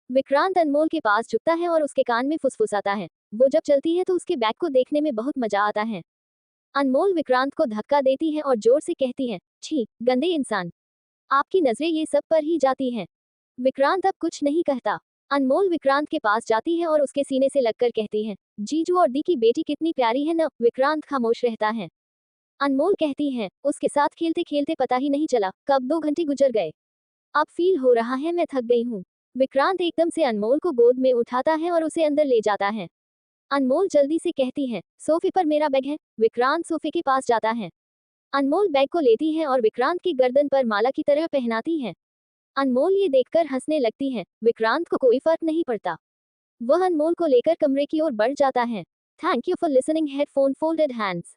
विक्रांत अनमोल के पास झुकता है और उसके कान में फुसफुसाता है, वो जब चलती है तो उसके बैक को देखने में बहुत मजा आता है। अनमोल विक्रांत को धक्का देती है और जोर से कहती है, छी, गंदे इंसान, आपकी नजरें ये सब पर ही जाती हैं। विक्रांत अब कुछ नहीं कहता। अनमोल विक्रांत के पास जाती है और उसके सीने से लगकर कहती है, जीजू और दी की बेटी कितनी प्यारी है न। विक्रांत खामोश रहता है। अनमोल कहती है, उसके साथ खेलते खेलते पता ही नहीं चला कब 2 घंटे गुजर गए। अब फील हो रहा है मैं थक गई हूँ। विक्रांत एकदम से अनमोल को गोद में उठाता है और उसे अंदर ले जाता है। अनमोल जल्दी से कहती है, सोफे पर मेरा बैग है। विक्रांत सोफे के पास जाता है। अनमोल बैग को लेती है और विक्रांत की गर्दन पर माला की तरह पहनाती है। अनमोल ये देखकर हंसने लगती है। विक्रांत को कोई फर्क नहीं पड़ता। वह अनमोल को लेकर कमरे की ओर बढ़ जाता है। Thank you for listening headphone folded hands.